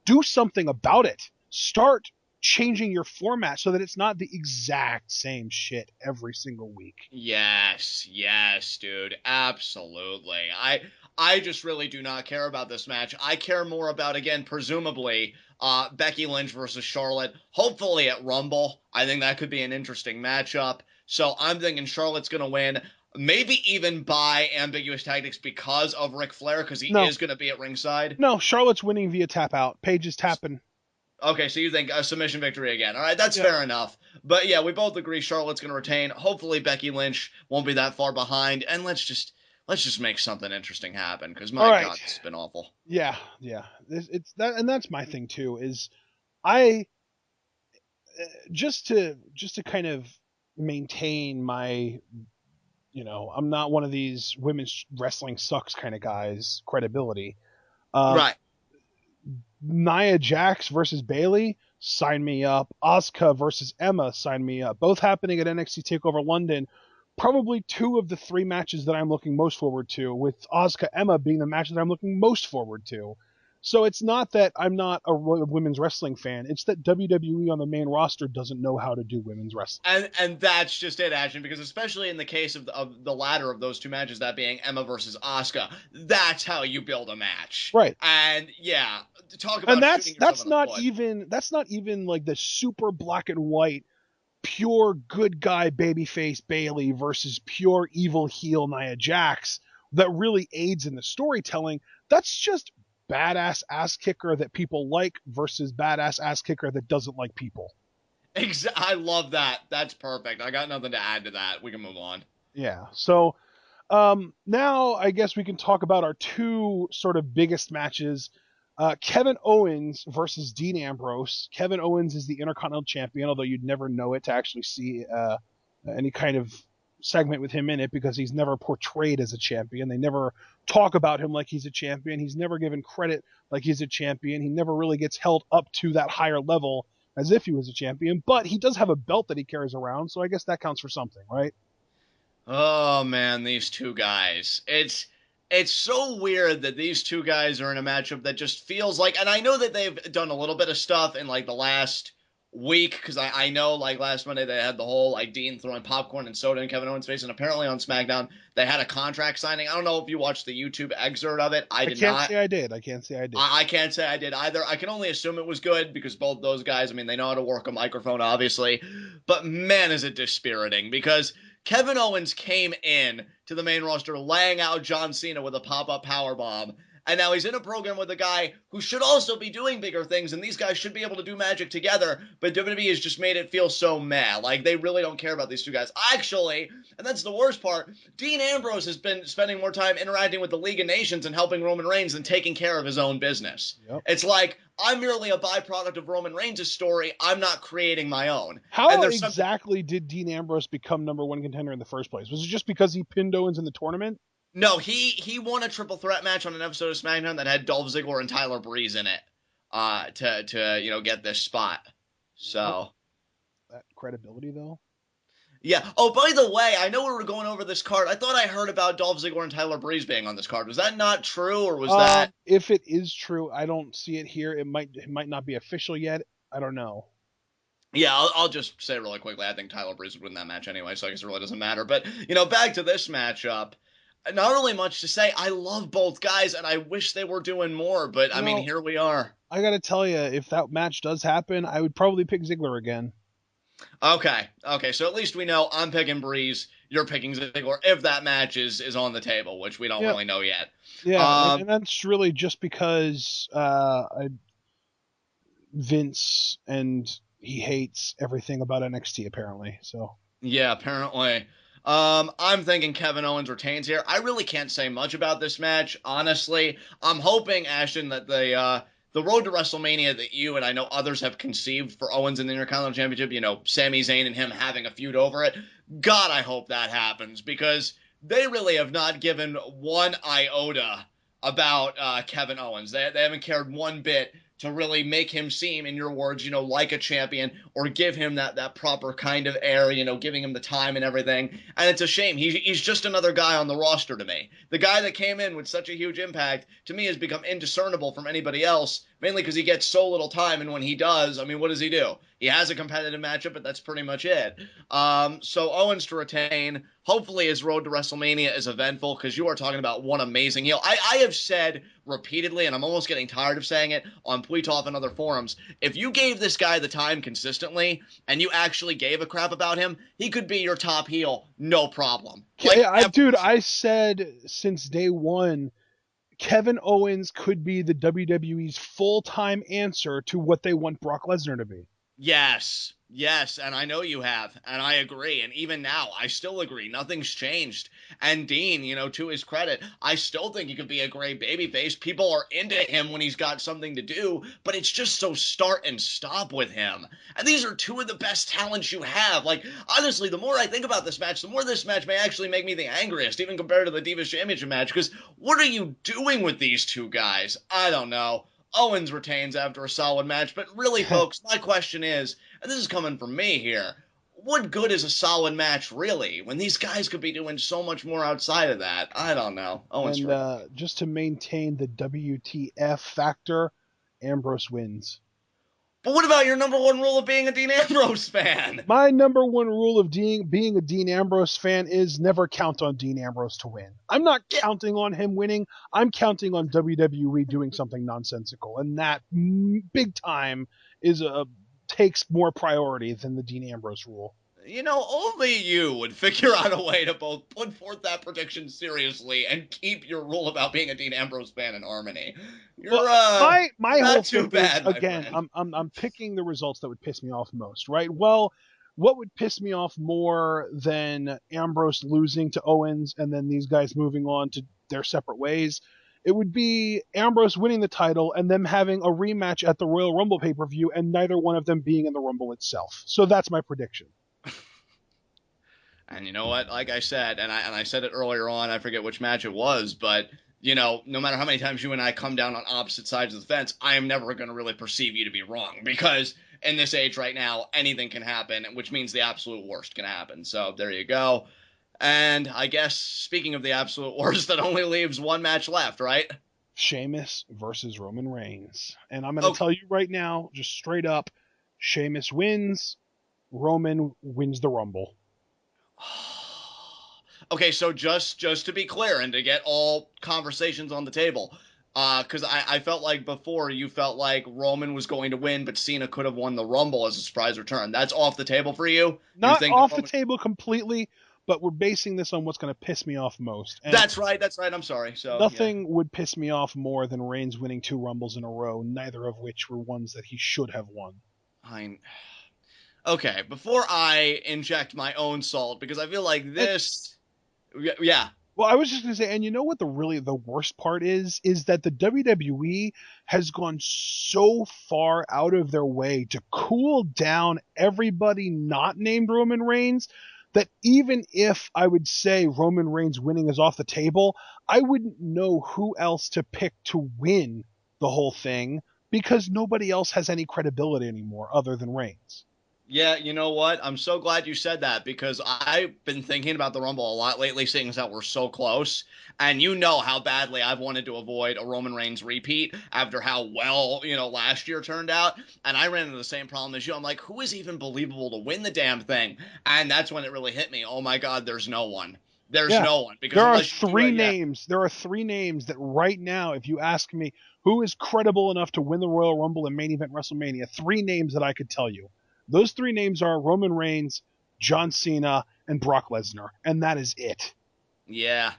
S1: do something about it. Start changing your format so that it's not the exact same shit every single week.
S2: Yes, dude. Absolutely. I just really do not care about this match. I care more about, again, presumably, Becky Lynch versus Charlotte, hopefully at Rumble. I think that could be an interesting matchup. So I'm thinking Charlotte's going to win, maybe even by ambiguous tactics because of Ric Flair, because he is going to be at ringside.
S1: No, Charlotte's winning via tap out. Paige is tapping.
S2: Okay, so you think a submission victory again. All right, that's fair enough. But yeah, we both agree Charlotte's going to retain. Hopefully Becky Lynch won't be that far behind, and let's just make something interesting happen because my God, it's been awful.
S1: Yeah. It's that, and that's my thing too. Is I just to kind of maintain my, I'm not one of these women's wrestling sucks kind of guys credibility.
S2: Right.
S1: Nia Jax versus Bayley, sign me up. Asuka versus Emma, sign me up. Both happening at NXT TakeOver London. Probably 2 of the 3 matches that I'm looking most forward to, with Asuka Emma being the match that I'm looking most forward to. So it's not that I'm not a women's wrestling fan. It's that WWE on the main roster doesn't know how to do women's wrestling.
S2: And that's just it, Ashton, because especially in the case of the latter of those 2 matches, that being Emma versus Asuka, that's how you build a match.
S1: Right.
S2: And yeah, talk about
S1: and that's not even like the super black and white pure good guy babyface Bayley versus pure evil heel Nia Jax that really aids in the storytelling. That's just badass ass kicker that people like versus badass ass kicker that doesn't like people.
S2: I love that. That's perfect. I got nothing to add to that. We can move on.
S1: Yeah. So now I guess we can talk about our two sort of biggest matches. Kevin Owens versus Dean Ambrose. Kevin Owens is the Intercontinental Champion, although you'd never know it to actually see any kind of segment with him in it because he's never portrayed as a champion. They never talk about him like he's a champion. He's never given credit like he's a champion. He never really gets held up to that higher level as if he was a champion, but he does have a belt that he carries around, so I guess that counts for something, right?
S2: Oh man, these two guys. It's so weird that these two guys are in a matchup that just feels like, and I know that they've done a little bit of stuff in like the last week because I know like last Monday they had the whole like Dean throwing popcorn and soda in Kevin Owens' face, and apparently on SmackDown they had a contract signing. I don't know if you watched the YouTube excerpt of it. I
S1: I
S2: did
S1: can't
S2: not.
S1: say I did. I can't say I did.
S2: I can't say I did either. I can only assume it was good because both those guys, I mean, they know how to work a microphone, obviously. But man, is it dispiriting because Kevin Owens came in to the main roster laying out John Cena with a pop-up power bomb. And now he's in a program with a guy who should also be doing bigger things, and these guys should be able to do magic together. But WWE has just made it feel so meh. Like they really don't care about these two guys. Actually, and that's the worst part, Dean Ambrose has been spending more time interacting with the League of Nations and helping Roman Reigns than taking care of his own business.
S1: Yep.
S2: It's like, I'm merely a byproduct of Roman Reigns' story. I'm not creating my own. And
S1: How
S2: there's something.
S1: exactly did Dean Ambrose become number one contender in the first place? Was it just because he pinned Owens in the tournament?
S2: No, he won a triple threat match on an episode of SmackDown that had Dolph Ziggler and Tyler Breeze in it to get this spot.
S1: Yep.
S2: So.
S1: That credibility, though.
S2: Yeah. Oh, by the way, I know we were going over this card. I thought I heard about Dolph Ziggler and Tyler Breeze being on this card. Was that not true, or was that?
S1: If it is true, I don't see it here. It might not be official yet. I don't know.
S2: Yeah, I'll just say really quickly. I think Tyler Breeze would win that match anyway, so I guess it really doesn't matter. But back to this matchup. Not really much to say. I love both guys, and I wish they were doing more. But
S1: You
S2: I mean,
S1: know,
S2: here we are.
S1: I gotta tell you, if that match does happen, I would probably pick Ziggler again.
S2: Okay. So at least we know I'm picking Breeze. You're picking Ziggler if that match is on the table, which we don't
S1: Yep.
S2: really know yet.
S1: Yeah, and
S2: Um,
S1: that's really just because Vince and he hates everything about NXT apparently. So
S2: yeah, apparently. I'm thinking Kevin Owens retains here. I really can't say much about this match, honestly. I'm hoping, Ashton, that the road to WrestleMania that you and I know others have conceived for Owens in the Intercontinental Championship, Sami Zayn and him having a feud over it. God, I hope that happens because they really have not given one iota about Kevin Owens. They haven't cared one bit to really make him seem, in your words, like a champion or give him that proper kind of air, giving him the time and everything. And it's a shame. He's just another guy on the roster to me. The guy that came in with such a huge impact, to me, has become indiscernible from anybody else, mainly because he gets so little time. And when he does, I mean, what does he do? He has a competitive matchup, but that's pretty much it. So Owens to retain. Hopefully his road to WrestleMania is eventful because you are talking about one amazing heel. I have said repeatedly, and I'm almost getting tired of saying it on Pletov and other forums, if you gave this guy the time consistently and you actually gave a crap about him, he could be your top heel, no problem. Like,
S1: Dude, I said since day one, Kevin Owens could be the WWE's full-time answer to what they want Brock Lesnar to be.
S2: Yes, and I know you have, and I agree. And even now, I still agree. Nothing's changed. And Dean, to his credit, I still think he could be a great babyface. People are into him when he's got something to do, but it's just so start and stop with him. And these are two of the best talents you have. Like, honestly, the more I think about this match, the more this match may actually make me the angriest, even compared to the Divas Championship match, because what are you doing with these two guys? I don't know. Owens retains after a solid match, but really, folks, my question is, and this is coming from me here, what good is a solid match really when these guys could be doing so much more outside of that? I don't know. Owens
S1: And
S2: for
S1: just to maintain the WTF factor, Ambrose wins.
S2: But what about your number one rule of being a Dean Ambrose fan?
S1: My number one rule of being a Dean Ambrose fan is never count on Dean Ambrose to win. I'm not
S2: Yeah,
S1: counting on him winning. I'm counting on WWE doing something nonsensical, and that big time takes more priority than the Dean Ambrose rule.
S2: Only you would figure out a way to both put forth that prediction seriously and keep your rule about being a Dean Ambrose fan in harmony.
S1: Well,
S2: You're
S1: my whole
S2: not too
S1: thing is,
S2: bad, my
S1: again,
S2: friend.
S1: I'm picking the results that would piss me off most, right? Well, what would piss me off more than Ambrose losing to Owens and then these guys moving on to their separate ways? It would be Ambrose winning the title and them having a rematch at the Royal Rumble pay-per-view and neither one of them being in the Rumble itself. So that's my prediction.
S2: And you know what? Like I said, and I said it earlier on, I forget which match it was, but no matter how many times you and I come down on opposite sides of the fence, I am never going to really perceive you to be wrong because in this age right now, anything can happen, which means the absolute worst can happen. So there you go. And I guess speaking of the absolute worst, that only leaves one match left, right?
S1: Sheamus versus Roman Reigns. And I'm going to
S2: Okay.
S1: tell you right now, just straight up, Sheamus wins, Roman wins the Rumble.
S2: Okay, so just to be clear and to get all conversations on the table, because I felt like before you felt like Roman was going to win, but Cena could have won the Rumble as a surprise return. That's off the table for you. You
S1: Not
S2: think that
S1: off the
S2: Roman?
S1: table completely, but we're basing this on what's going to piss me off most. And
S2: That's right. That's right. I'm sorry. So yeah,
S1: nothing would piss me off more than Reigns winning 2 Rumbles in a row, neither of which were ones that he should have won.
S2: I. Okay, before I inject my own salt, because I feel like
S1: And
S2: this. Yeah.
S1: well, I was just going to say, and you know what the worst part is that the WWE has gone so far out of their way to cool down everybody not named Roman Reigns that even if I would say Roman Reigns winning is off the table, I wouldn't know who else to pick to win the whole thing because nobody else has any credibility anymore other than Reigns.
S2: Yeah, you know what? I'm so glad you said that because I've been thinking about the Rumble a lot lately, seeing as that we're so close. And you know how badly I've wanted to avoid a Roman Reigns repeat after how well, last year turned out. And I ran into the same problem as you. I'm like, who is even believable to win the damn thing? And that's when it really hit me. Oh my God, there's no one. There's
S1: Yeah.
S2: no one. Because unless you do it, yeah.
S1: There are three names that right now, if you ask me who is credible enough to win the Royal Rumble and main event WrestleMania, three names that I could tell you. Those three names are Roman Reigns, John Cena, and Brock Lesnar, and that is it.
S2: Yeah.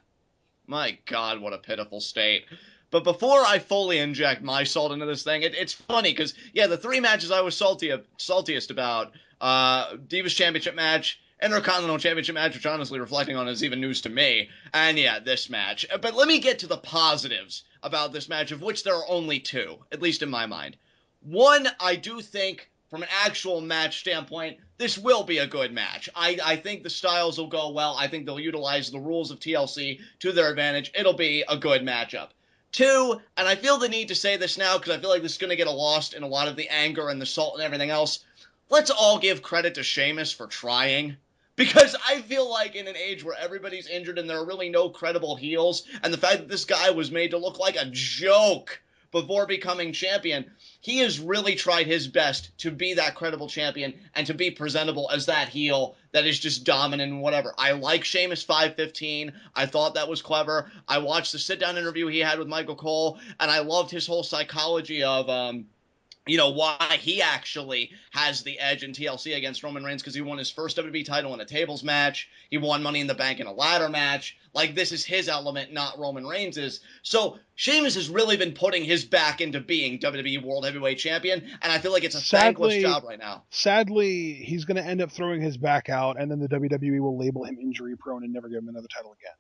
S2: My God, what a pitiful state. But before I fully inject my salt into this thing, it's funny because yeah, the three matches I was saltiest about, Divas Championship match, Intercontinental Championship match, which honestly reflecting on is even news to me, and yeah, this match. But let me get to the positives about this match, of which there are only two, at least in my mind. One, I do think from an actual match standpoint, this will be a good match. I think the styles will go well. I think they'll utilize the rules of TLC to their advantage. It'll be a good matchup. Two, and I feel the need to say this now because I feel like this is going to get lost in a lot of the anger and the salt and everything else. Let's all give credit to Sheamus for trying. Because I feel like in an age where everybody's injured and there are really no credible heels, and the fact that this guy was made to look like a joke before becoming champion, he has really tried his best to be that credible champion and to be presentable as that heel that is just dominant and whatever. I like Sheamus 515. I thought that was clever. I watched the sit down interview he had with Michael Cole, and I loved his whole psychology of why he actually has the edge in TLC against Roman Reigns because he won his first WWE title in a tables match. He won Money in the Bank in a ladder match. Like, this is his element, not Roman Reigns's. So, Sheamus has really been putting his back into being WWE World Heavyweight Champion, and I feel like it's a thankless
S1: Sadly,
S2: job right now.
S1: sadly, he's going to end up throwing his back out, and then the WWE will label him injury prone and never give him another title again.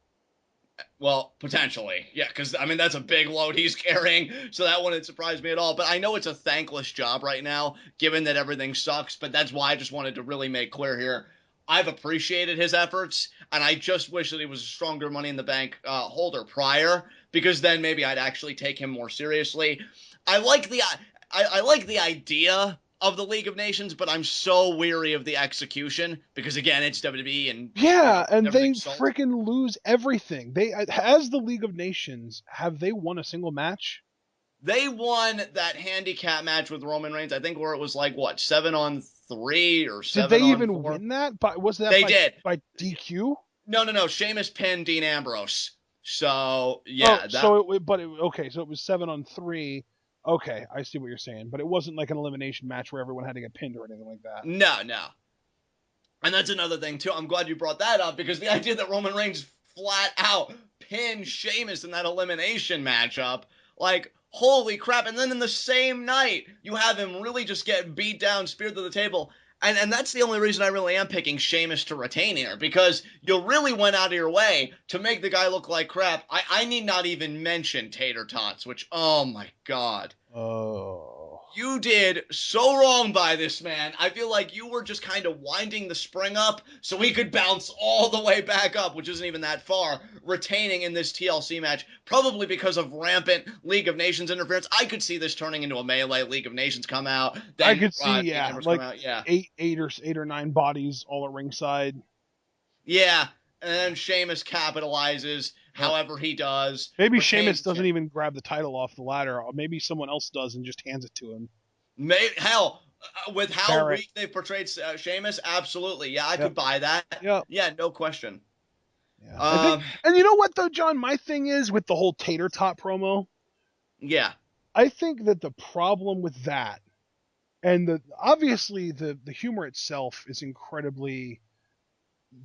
S2: Well, potentially. Yeah, because, I mean, that's a big load he's carrying, so that wouldn't surprise me at all. But I know it's a thankless job right now, given that everything sucks, but that's why I just wanted to really make clear here. I've appreciated his efforts, and I just wish that he was a stronger Money in the Bank holder prior, because then maybe I'd actually take him more seriously. I like the I like the idea of the League of Nations, but I'm so weary of the execution because again, it's WWE and
S1: Yeah, and they
S2: everything's salt.
S1: freaking lose everything. They, as the League of Nations, have they won a single match?
S2: They won that handicap match with Roman Reigns, I think, where it was like what 7-on-3 or
S1: Did
S2: seven
S1: they
S2: on
S1: even
S2: four.
S1: win that? But was that
S2: They did.
S1: by DQ?
S2: No. Sheamus pinned Dean Ambrose. So
S1: Oh,
S2: yeah, that
S1: so okay, so it was 7-on-3. Okay, I see what you're saying, but it wasn't like an elimination match where everyone had to get pinned or anything like that.
S2: no. And that's another thing, too. I'm glad you brought that up, because the idea that Roman Reigns flat out pinned Sheamus in that elimination matchup, like, holy crap. And then in the same night, you have him really just get beat down, speared to the table. And that's the only reason I really am picking Sheamus to retain here, because you really went out of your way to make the guy look like crap. I need not even mention Tater Tots, which, oh my God.
S1: Oh.
S2: You did so wrong by this man. I feel like you were just kind of winding the spring up so he could bounce all the way back up, which isn't even that far, retaining in this TLC match, probably because of rampant League of Nations interference. I could see this turning into a melee. League of Nations come out,
S1: I
S2: then
S1: could see,
S2: Dean
S1: yeah,
S2: Ambrose
S1: like
S2: come out. Yeah.
S1: eight or nine bodies all at ringside.
S2: Yeah. And then Sheamus capitalizes
S1: Yep.
S2: however he does.
S1: Maybe
S2: Retains
S1: Sheamus doesn't even grab the title off the ladder. Or maybe someone else does and just hands it to him.
S2: Hell, with how
S1: Barrett.
S2: weak they've portrayed Sheamus, absolutely. Yeah, I
S1: Yep.
S2: could buy that.
S1: Yep.
S2: Yeah, no question.
S1: Yeah. I think, and you know what though, John? My thing is with the whole Tater Tot promo.
S2: Yeah.
S1: I think that the problem with that, and obviously the humor itself is incredibly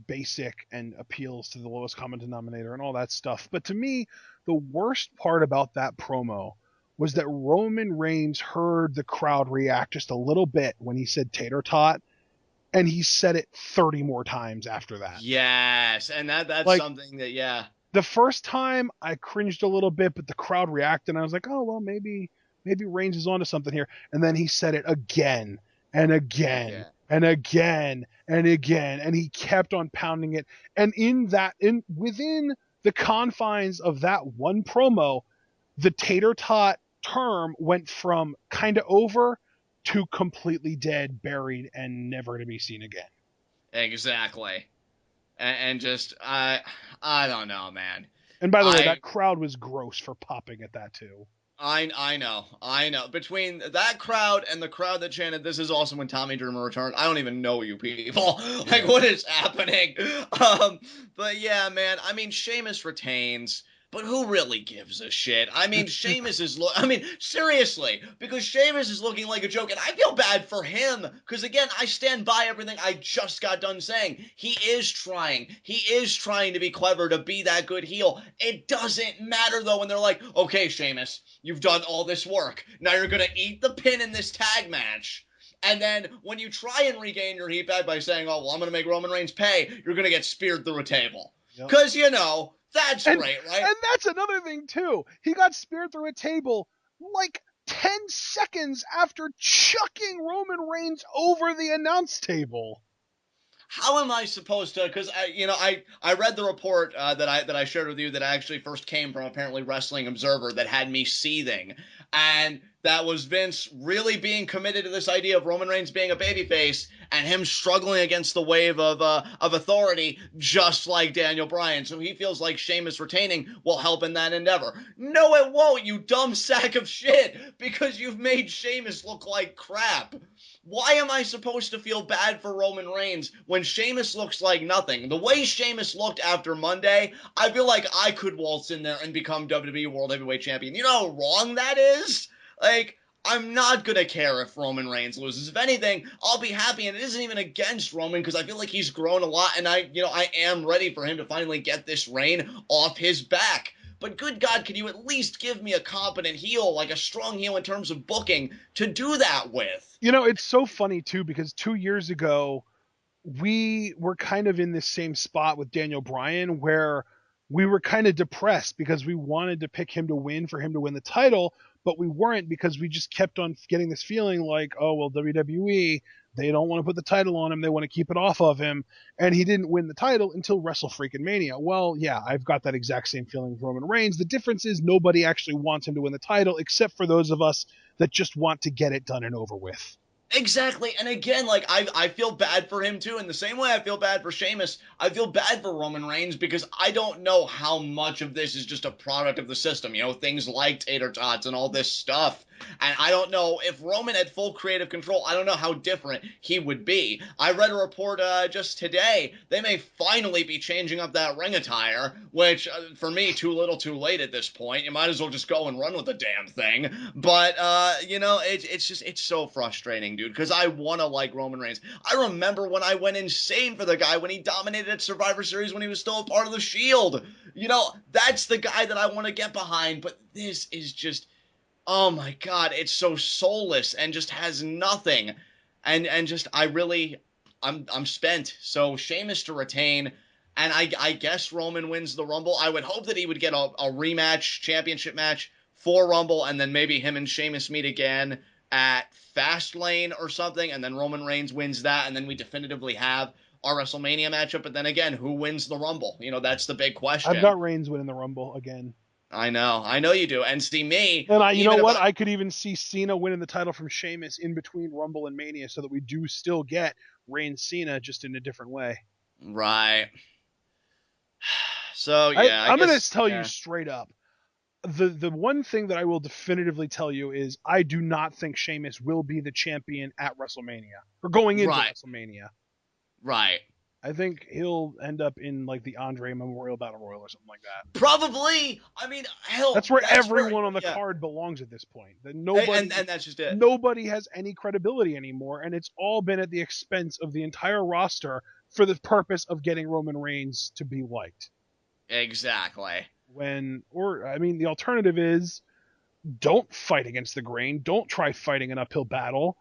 S1: basic and appeals to the lowest common denominator and all that stuff. But to me, the worst part about that promo was that Roman Reigns heard the crowd react just a little bit when he said Tater Tot, and he said it 30 more times after that.
S2: Yes, and that's
S1: Like,
S2: something that, yeah.
S1: the first time I cringed a little bit, but the crowd reacted, and I was like, oh, well, maybe Reigns is onto something here. And then he said it again and again and again and again, and he kept on pounding it. And within the confines of that one promo, the Tater Tot term went from kind of over to completely dead, buried, and never to be seen again.
S2: Exactly. And just, I don't know, man.
S1: And by the way, that crowd was gross for popping at that too.
S2: I know. Between that crowd and the crowd that chanted, "This is awesome" when Tommy Dreamer returned, I don't even know you people. Like, what is happening? But yeah, man. I mean, Sheamus retains. But who really gives a shit? I mean, seriously, because Sheamus is looking like a joke, and I feel bad for him, because again, I stand by everything I just got done saying. He is trying to be clever, to be that good heel. It doesn't matter, though, when they're like, okay, Sheamus, you've done all this work. Now you're gonna eat the pin in this tag match. And then when you try and regain your heat back by saying, oh, well, I'm going to make Roman Reigns pay, you're going to get speared through a table. Because, that's great, right?
S1: And that's another thing, too. He got speared through a table like 10 seconds after chucking Roman Reigns over the announce table.
S2: How am I supposed to? Because I read the report that I shared with you that actually first came from apparently Wrestling Observer that had me seething, and that was Vince really being committed to this idea of Roman Reigns being a babyface and him struggling against the wave of authority, just like Daniel Bryan. So he feels like Sheamus retaining will help in that endeavor. No, it won't, you dumb sack of shit, because you've made Sheamus look like crap. Why am I supposed to feel bad for Roman Reigns when Sheamus looks like nothing? The way Sheamus looked after Monday, I feel like I could waltz in there and become WWE World Heavyweight Champion. You know how wrong that is? Like, I'm not going to care if Roman Reigns loses. If anything, I'll be happy, and it isn't even against Roman, because I feel like he's grown a lot, and I am ready for him to finally get this reign off his back. But good God, can you at least give me a competent heel, like a strong heel in terms of booking, to do that with?
S1: It's so funny, too, because 2 years ago, we were kind of in this same spot with Daniel Bryan, where we were kind of depressed because we wanted to pick him to win, for him to win the title, but we weren't, because we just kept on getting this feeling like, oh, well, WWE, they don't want to put the title on him. They want to keep it off of him. And he didn't win the title until WrestleFreakin' Well, yeah, I've got that exact same feeling with Roman Reigns. The difference is nobody actually wants him to win the title, except for those of us that just want to get it done and over with.
S2: Exactly. And again, like, I feel bad for him too. In the same way I feel bad for Sheamus, I feel bad for Roman Reigns, because I don't know how much of this is just a product of the system. Things like Tater Tots and all this stuff. And I don't know if Roman had full creative control, I don't know how different he would be. I read a report just today. They may finally be changing up that ring attire, which for me, too little too late at this point. You might as well just go and run with the damn thing. But, it's so frustrating, dude, because I want to like Roman Reigns. I remember when I went insane for the guy when he dominated at Survivor Series when he was still a part of the Shield. That's the guy that I want to get behind, but this is just, oh my God, it's so soulless and just has nothing. And just, I'm spent. So Sheamus to retain, and I guess Roman wins the Rumble. I would hope that he would get a rematch, championship match for Rumble, and then maybe him and Sheamus meet again at Fastlane or something, and then Roman Reigns wins that, and then we definitively have our WrestleMania matchup. But then again, who wins the Rumble? That's the big
S1: I've
S2: question.
S1: got Reigns winning the Rumble again.
S2: I know you do. And see me,
S1: And you know
S2: even if
S1: what? I could even see Cena winning the title from Sheamus in between Rumble and Mania, so that we do still get Reigns Cena, just in a different way.
S2: right. So yeah, I
S1: I'm going
S2: guess
S1: to tell you
S2: yeah.
S1: straight up. The one thing that I will definitively tell you is I do not think Sheamus will be the champion at WrestleMania, or going into
S2: Right,
S1: WrestleMania.
S2: right.
S1: I think he'll end up in like the Andre Memorial Battle Royal or something like that.
S2: Probably. I mean, hell,
S1: That's where
S2: that's where
S1: everyone on the
S2: yeah.
S1: card belongs at this point. That
S2: And that's just it.
S1: nobody has any credibility anymore, and it's all been at the expense of the entire roster for the purpose of getting Roman Reigns to be liked.
S2: Exactly.
S1: The alternative is don't fight against the grain, don't try fighting an uphill battle.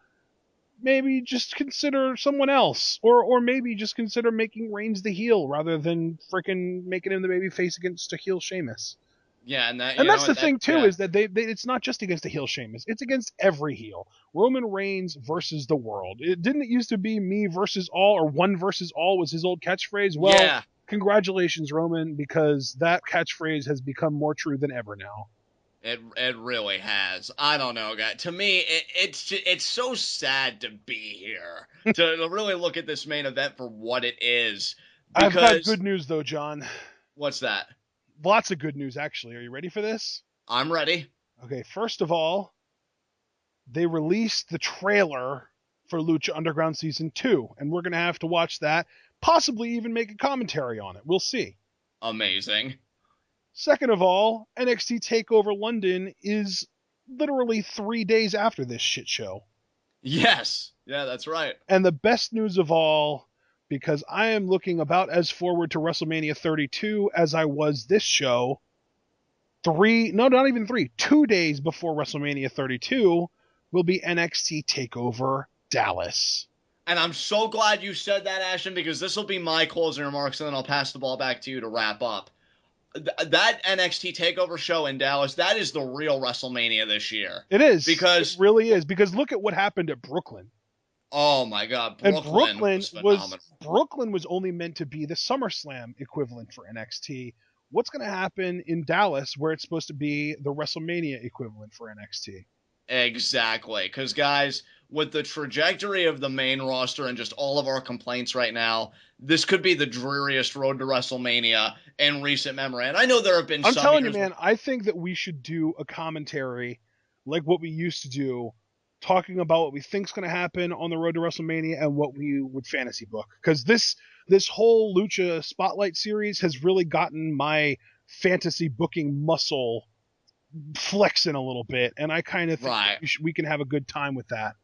S1: Maybe just consider someone else, or maybe just consider making Reigns the heel rather than freaking making him the baby face against a heel Sheamus.
S2: Yeah, and that
S1: And
S2: you know
S1: that's the
S2: what that
S1: thing too,
S2: yeah.
S1: is that they it's not just against a heel Sheamus, it's against every heel. Roman Reigns versus the world. It used to be me versus all, or one versus all was his old catchphrase. Well,
S2: Yeah.
S1: congratulations, Roman, because that catchphrase has become more true than ever now.
S2: It really has. I don't know, guy. To me, it's so sad to be here to really look at this main event for what it is.
S1: I've got
S2: Because
S1: good news though, John.
S2: what's that?
S1: Lots of good news, actually. Are you ready for this?
S2: I'm ready.
S1: Okay, first of all, they released the trailer for Lucha Underground Season 2, and we're going to have to watch that, possibly even make a commentary on it. We'll see.
S2: Amazing.
S1: Second of all, NXT TakeOver London is literally 3 days after this shit show.
S2: Yes. Yeah, that's right.
S1: And the best news of all, because I am looking about as forward to WrestleMania 32 as I was this show, not even 3, 2 days before WrestleMania 32 will be NXT TakeOver Dallas.
S2: And I'm so glad you said that, Ashton, because this will be my closing remarks, and then I'll pass the ball back to you to wrap up. That NXT TakeOver show in Dallas, that is the real WrestleMania this year.
S1: It is. It
S2: Because,
S1: really is. Because look at what happened at Brooklyn.
S2: oh my God,
S1: And
S2: Brooklyn was phenomenal.
S1: Brooklyn was only meant to be the SummerSlam equivalent for NXT. What's going to happen in Dallas, where it's supposed to be the WrestleMania equivalent for NXT?
S2: Exactly. Because, guys, with the trajectory of the main roster and just all of our complaints right now, this could be the dreariest road to WrestleMania in recent memory. And I know there have been
S1: I'm
S2: some
S1: telling you,
S2: years.
S1: man, I think that we should do a commentary like what we used to do, talking about what we think's going to happen on the road to WrestleMania and what we would fantasy book. Because this whole Lucha Spotlight series has really gotten my fantasy booking muscle flexing a little bit, and I kind of think
S2: Right.
S1: we can have a good time with that.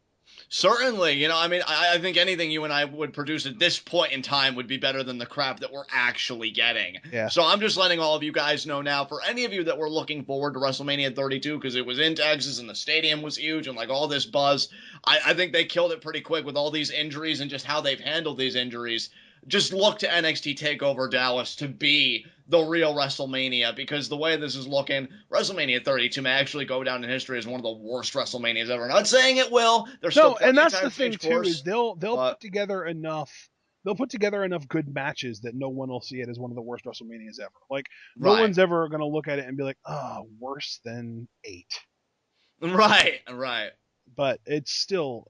S2: Certainly, I mean, I think anything you and I would produce at this point in time would be better than the crap that we're actually getting.
S1: Yeah.
S2: So I'm just letting all of you guys know now, for any of you that were looking forward to WrestleMania 32, because it was in Texas and the stadium was huge and like all this buzz, I think they killed it pretty quick with all these injuries and just how they've handled these injuries. Just look to NXT TakeOver Dallas to be the real WrestleMania, because the way this is looking, WrestleMania 32 may actually go down in history as one of the worst WrestleManias ever. Not saying it will. There's still
S1: No, and
S2: plenty of
S1: that's
S2: time
S1: the
S2: to
S1: thing
S2: change
S1: too, is
S2: course.
S1: they'll
S2: But
S1: put together enough. They'll put together enough good matches that no one will see it as one of the worst WrestleManias ever. Like, no
S2: right,
S1: one's ever going to look at it and be like, "Oh, worse than 8."
S2: right.
S1: But it's still,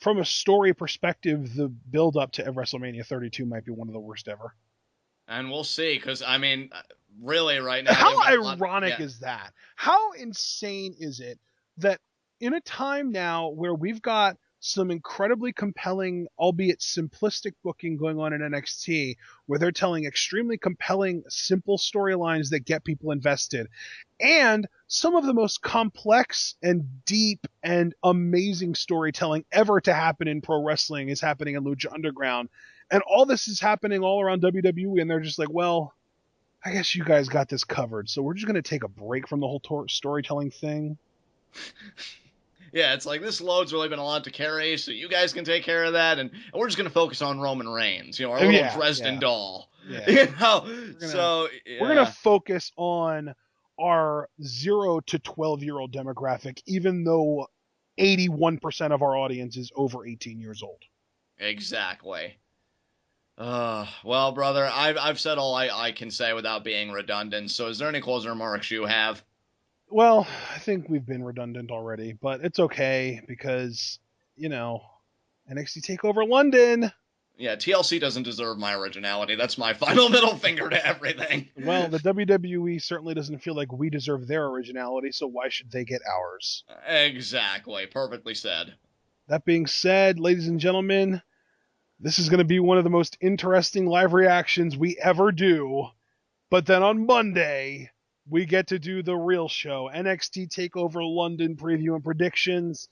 S1: from a story perspective, the build up to WrestleMania 32 might be one of the worst ever.
S2: And we'll see, because I mean, really, right now
S1: How
S2: they've got a lot.
S1: ironic
S2: Yeah,
S1: is that? How insane is it that in a time now where we've got some incredibly compelling, albeit simplistic booking going on in NXT, where they're telling extremely compelling, simple storylines that get people invested, and some of the most complex and deep and amazing storytelling ever to happen in pro wrestling is happening in Lucha Underground. And all this is happening all around WWE, and they're just like, well, I guess you guys got this covered, so we're just going to take a break from the whole storytelling thing.
S2: Yeah, it's like this load's really been a lot to carry, so you guys can take care of that, and we're just gonna focus on Roman Reigns, our
S1: Oh,
S2: little
S1: yeah,
S2: Dresden
S1: yeah,
S2: doll,
S1: yeah.
S2: you know.
S1: We're gonna
S2: So
S1: we're gonna
S2: yeah,
S1: focus on our 0 to 12-year-old demographic, even though 81% of our audience is over 18 years old.
S2: exactly. Well, brother, I've said all I can say without being redundant. So, is there any closing remarks you have?
S1: Well, I think we've been redundant already, but it's okay because, you know, NXT Takeover London.
S2: Yeah, TLC doesn't deserve my originality. That's my final middle finger to everything.
S1: Well, the WWE certainly doesn't feel like we deserve their originality, so why should they get ours?
S2: Exactly. Perfectly said.
S1: That being said, ladies and gentlemen, this is going to be one of the most interesting live reactions we ever do. But then on Monday, we get to do the real show, NXT TakeOver London preview and predictions.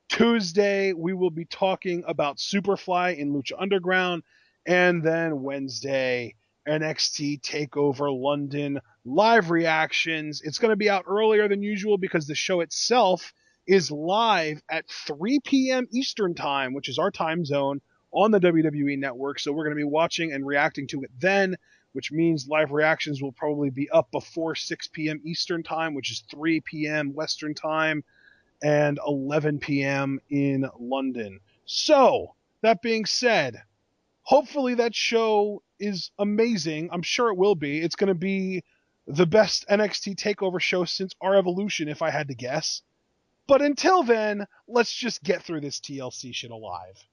S1: Tuesday, we will be talking about Superfly in Lucha Underground. And then Wednesday, NXT TakeOver London live reactions. It's going to be out earlier than usual because the show itself is live at 3 p.m. Eastern Time, which is our time zone on the WWE Network. So we're going to be watching and reacting to it then, which means live reactions will probably be up before 6 p.m. Eastern Time, which is 3 p.m. Western Time and 11 p.m. in London. So, that being said, hopefully that show is amazing. I'm sure it will be. It's going to be the best NXT TakeOver show since our evolution, if I had to guess. But until then, let's just get through this TLC shit alive.